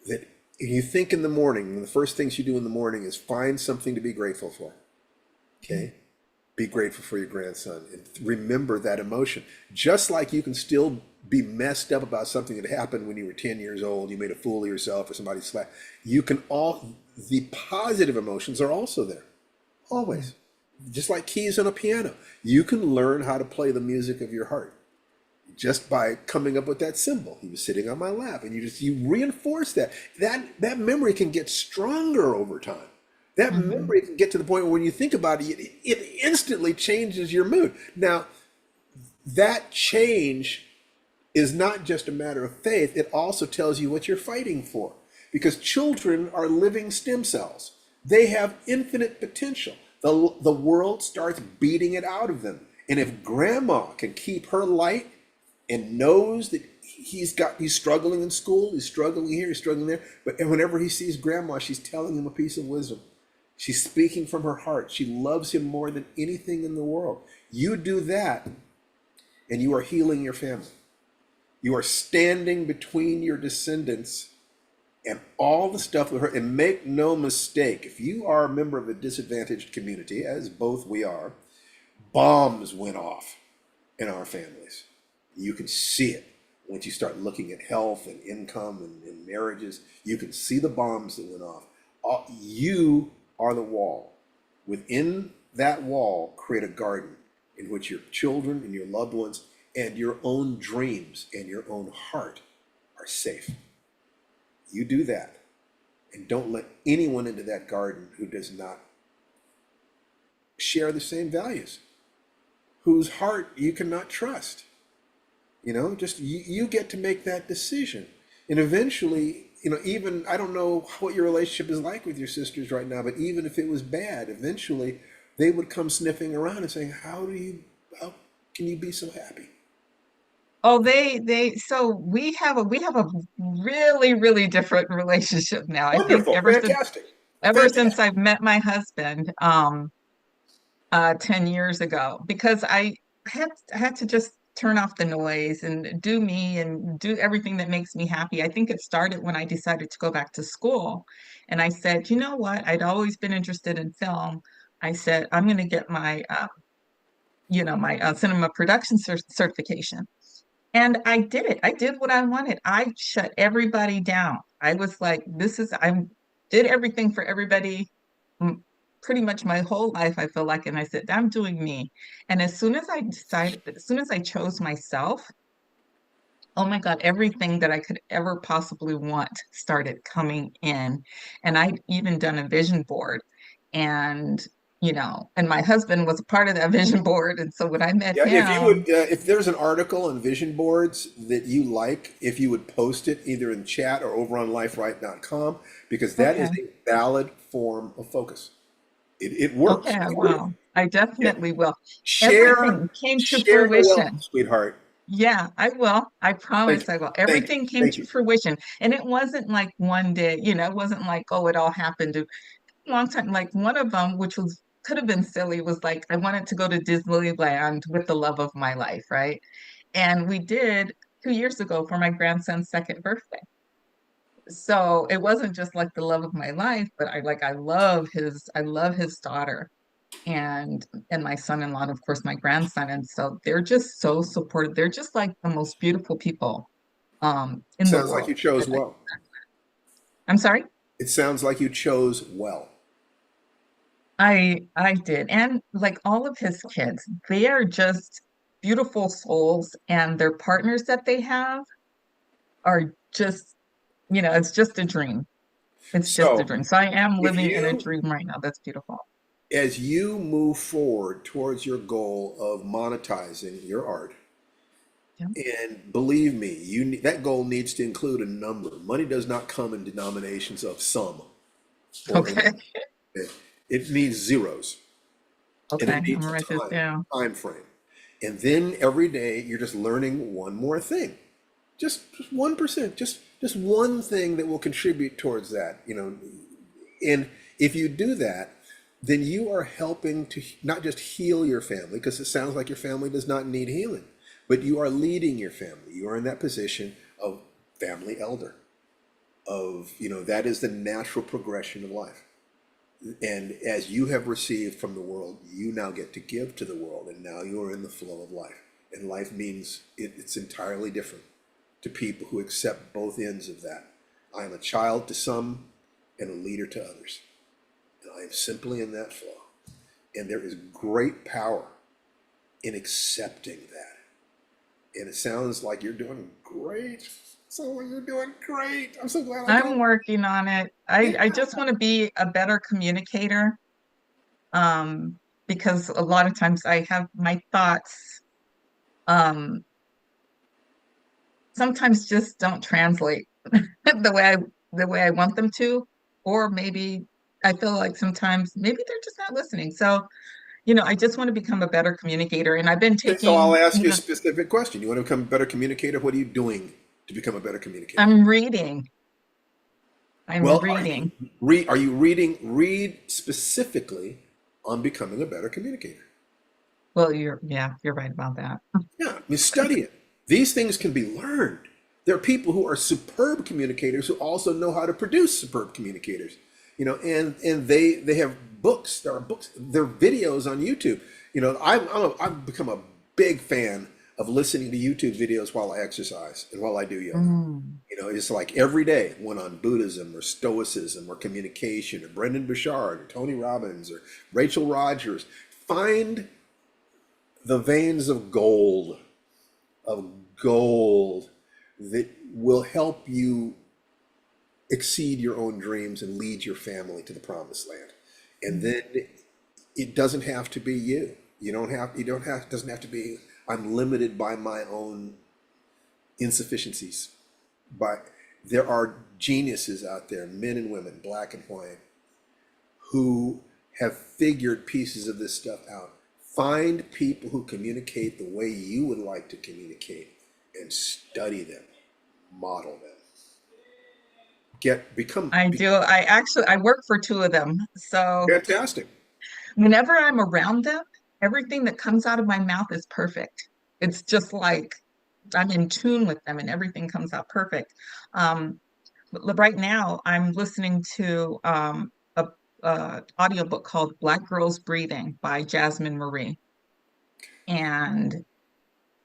[SPEAKER 1] that you think in the morning, one of the first things you do in the morning is find something to be grateful for. Okay? Be grateful for your grandson and remember that emotion. Just like you can still be messed up about something that happened when you were 10 years old, you made a fool of yourself or somebody slapped. You can the positive emotions are also there. Always. Just like keys on a piano. You can learn how to play the music of your heart just by coming up with that symbol. He was sitting on my lap, and you reinforce that. That memory can get stronger over time. That memory can get to the point where when you think about it, it instantly changes your mood. Now, that change is not just a matter of faith, it also tells you what you're fighting for. Because children are living stem cells. They have infinite potential. The world starts beating it out of them. And if grandma can keep her light and knows that he's struggling in school, he's struggling here, he's struggling there, but whenever he sees grandma, she's telling him a piece of wisdom. She's speaking from her heart. She loves him more than anything in the world. You do that, and you are healing your family. You are standing between your descendants and all the stuff with her. And make no mistake, if you are a member of a disadvantaged community, as both we are, bombs went off in our families. You can see it once you start looking at health and income and marriages. You can see the bombs that went off. You are the wall. Within that wall, create a garden in which your children and your loved ones and your own dreams and your own heart are safe. You do that, and don't let anyone into that garden who does not share the same values, whose heart you cannot trust. You know, just you get to make that decision. And eventually, you know, even, I don't know what your relationship is like with your sisters right now, but even if it was bad, eventually they would come sniffing around and saying, how can you be so happy?
[SPEAKER 6] Oh, so we have a really, really different relationship now. I think
[SPEAKER 1] Wonderful, fantastic,
[SPEAKER 6] ever since
[SPEAKER 1] fantastic.
[SPEAKER 6] I've met my husband 10 years ago, because I had to just turn off the noise and do me and do everything that makes me happy. I think it started when I decided to go back to school. And I said, you know what? I'd always been interested in film. I said, I'm going to get my, my cinema production certification. And I did it. I did what I wanted. I shut everybody down. I was like, I did everything for everybody pretty much my whole life, I feel like. And I said, I'm doing me. And as soon as I chose myself, oh my God, everything that I could ever possibly want started coming in. And I'd even done a vision board. And, and my husband was a part of that vision board. And so when I met
[SPEAKER 1] Yeah, if you would,
[SPEAKER 6] him,
[SPEAKER 1] if there's an article on vision boards that you like, if you would post it either in chat or over on liferight.com, because that is
[SPEAKER 6] okay,
[SPEAKER 1] a valid form of focus. It works.
[SPEAKER 6] okay, I
[SPEAKER 1] It's real.
[SPEAKER 6] will. I
[SPEAKER 1] Yeah.
[SPEAKER 6] definitely will.
[SPEAKER 1] Share,
[SPEAKER 6] Everything came to
[SPEAKER 1] share the wealth,
[SPEAKER 6] fruition.
[SPEAKER 1] sweetheart.
[SPEAKER 6] Yeah, I will. I
[SPEAKER 1] Thank
[SPEAKER 6] promise
[SPEAKER 1] you.
[SPEAKER 6] I will.
[SPEAKER 1] Thank you.
[SPEAKER 6] Everything came
[SPEAKER 1] Thank
[SPEAKER 6] to
[SPEAKER 1] you.
[SPEAKER 6] fruition. And it wasn't like one day, it wasn't like, oh, it all happened a long time. Like one of them, which could have been silly, was like, I wanted to go to Disneyland with the love of my life, right? And we did 2 years ago for my grandson's second birthday. So it wasn't just like the love of my life, but I love his daughter and my son-in-law, and of course my grandson. And so they're just so supportive. They're just like the most beautiful people in the
[SPEAKER 1] Sounds like you
[SPEAKER 6] world.
[SPEAKER 1] chose well.
[SPEAKER 6] I'm sorry?
[SPEAKER 1] It sounds like you chose well.
[SPEAKER 6] I did. And like all of his kids, they are just beautiful souls, and their partners that they have are just, it's just a dream. It's just a
[SPEAKER 1] So
[SPEAKER 6] dream. So I am
[SPEAKER 1] if
[SPEAKER 6] living in a
[SPEAKER 1] you,
[SPEAKER 6] dream right now. That's beautiful.
[SPEAKER 1] as you move forward towards your goal of monetizing your art,
[SPEAKER 6] Yeah.
[SPEAKER 1] and believe me, that goal needs to include a number. Money does not come in denominations of some or
[SPEAKER 6] Okay.
[SPEAKER 1] it, it needs zeros, and
[SPEAKER 6] Okay.
[SPEAKER 1] it
[SPEAKER 6] I'm
[SPEAKER 1] needs
[SPEAKER 6] gonna
[SPEAKER 1] a
[SPEAKER 6] write this down.
[SPEAKER 1] time frame. And then every day you're just learning one more thing. Just 1%, just one thing that will contribute towards that, And if you do that, then you are helping to not just heal your family, because it sounds like your family does not need healing, but you are leading your family. You are in that position of family elder, that is the natural progression of life. And as you have received from the world, you now get to give to the world, and now you are in the flow of life. And life means it's entirely different to people who accept both ends of that. I am a child to some and a leader to others. And I am simply in that flow. And there is great power in accepting that. And it sounds like you're doing great. So you're doing great. I'm so glad I
[SPEAKER 6] I'm
[SPEAKER 1] got
[SPEAKER 6] working on it. I just want to be a better communicator. Um, because a lot of times I have my thoughts, um, sometimes just don't translate the way I want them to, or maybe I feel like sometimes maybe they're just not listening. So, I just want to become a better communicator, and I've been
[SPEAKER 1] Okay, so I'll
[SPEAKER 6] taking,
[SPEAKER 1] ask you a specific question. You want to become a better communicator? What are you doing to become a better communicator?
[SPEAKER 6] I'm reading. I'm
[SPEAKER 1] Well,
[SPEAKER 6] reading.
[SPEAKER 1] are you read specifically on becoming a better communicator?
[SPEAKER 6] Well, you're right about that.
[SPEAKER 1] Yeah, you study it. These things can be learned. There are people who are superb communicators who also know how to produce superb communicators. And they have books. There are books. There are videos on YouTube. I've become a big fan of listening to YouTube videos while I exercise and while I do yoga.
[SPEAKER 6] Mm.
[SPEAKER 1] It's like every day, one on Buddhism or Stoicism or communication or Brendan Burchard or Tony Robbins or Rachel Rogers. Find the veins of gold that will help you exceed your own dreams and lead your family to the promised land. And then it doesn't have to be you. It doesn't have to be, I'm limited by my own insufficiencies. But there are geniuses out there, men and women, black and white, who have figured pieces of this stuff out. Find people who communicate the way you would like to communicate and study them, model them.
[SPEAKER 6] I do. I work for two of them. So
[SPEAKER 1] Fantastic.
[SPEAKER 6] whenever I'm around them, everything that comes out of my mouth is perfect. it's just like I'm in tune with them and everything comes out perfect. But right now I'm listening to a audiobook called Black Girls Breathing by Jasmine Marie. And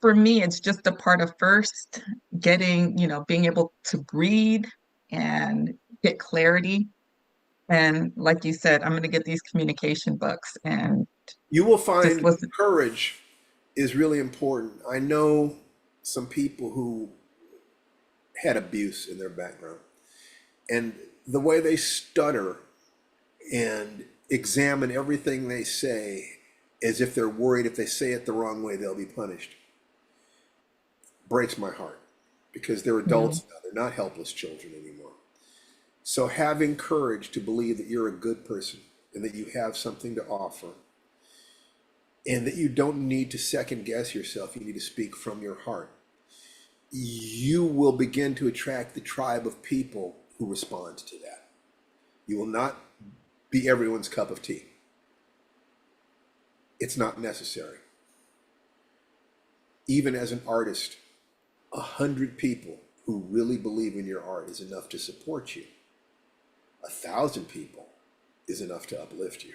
[SPEAKER 6] for me, it's just a part of first getting, being able to breathe and get clarity. And like you said, I'm going to get these communication books and
[SPEAKER 1] You will
[SPEAKER 6] just
[SPEAKER 1] find
[SPEAKER 6] listen.
[SPEAKER 1] courage is really important. I know some people who had abuse in their background, and the way they stutter and examine everything they say as if they're worried if they say it the wrong way, they'll be punished, breaks my heart, because they're adults now. They're not helpless children anymore. So having courage to believe that you're a good person and that you have something to offer, and that you don't need to second guess yourself, you need to speak from your heart, you will begin to attract the tribe of people who respond to that. You will not be everyone's cup of tea. It's not necessary. Even as an artist, 100 people who really believe in your art is enough to support you. 1,000 people is enough to uplift you.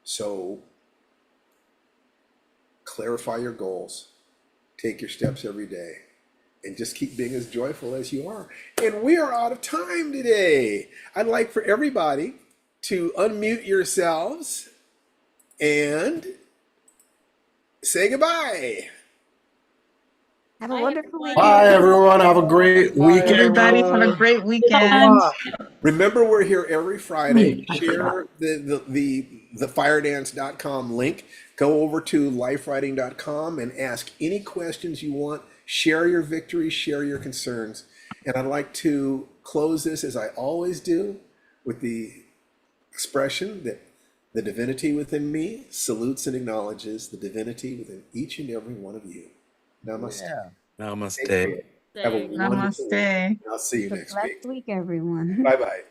[SPEAKER 1] So clarify your goals, take your steps every day, and just keep being as joyful as you are. And we are out of time today. I'd like for everybody to unmute yourselves and say goodbye.
[SPEAKER 7] Have a wonderful weekend.
[SPEAKER 4] Bye, everyone. Have a great weekend.
[SPEAKER 6] Everybody have a great weekend.
[SPEAKER 1] Remember, we're here every Friday. Share the firedance.com link. Go over to lifewriting.com and ask any questions you want. Share your victories, share your concerns. And I'd like to close this, as I always do, with the expression that the divinity within me salutes and acknowledges the divinity within each and every one of you. Namaste.
[SPEAKER 4] Yeah.
[SPEAKER 3] Namaste.
[SPEAKER 1] Take care. Have a wonderful week.
[SPEAKER 6] Namaste.
[SPEAKER 1] I'll see you
[SPEAKER 7] Have a
[SPEAKER 1] next week.
[SPEAKER 7] blessed week, everyone.
[SPEAKER 1] Bye-bye.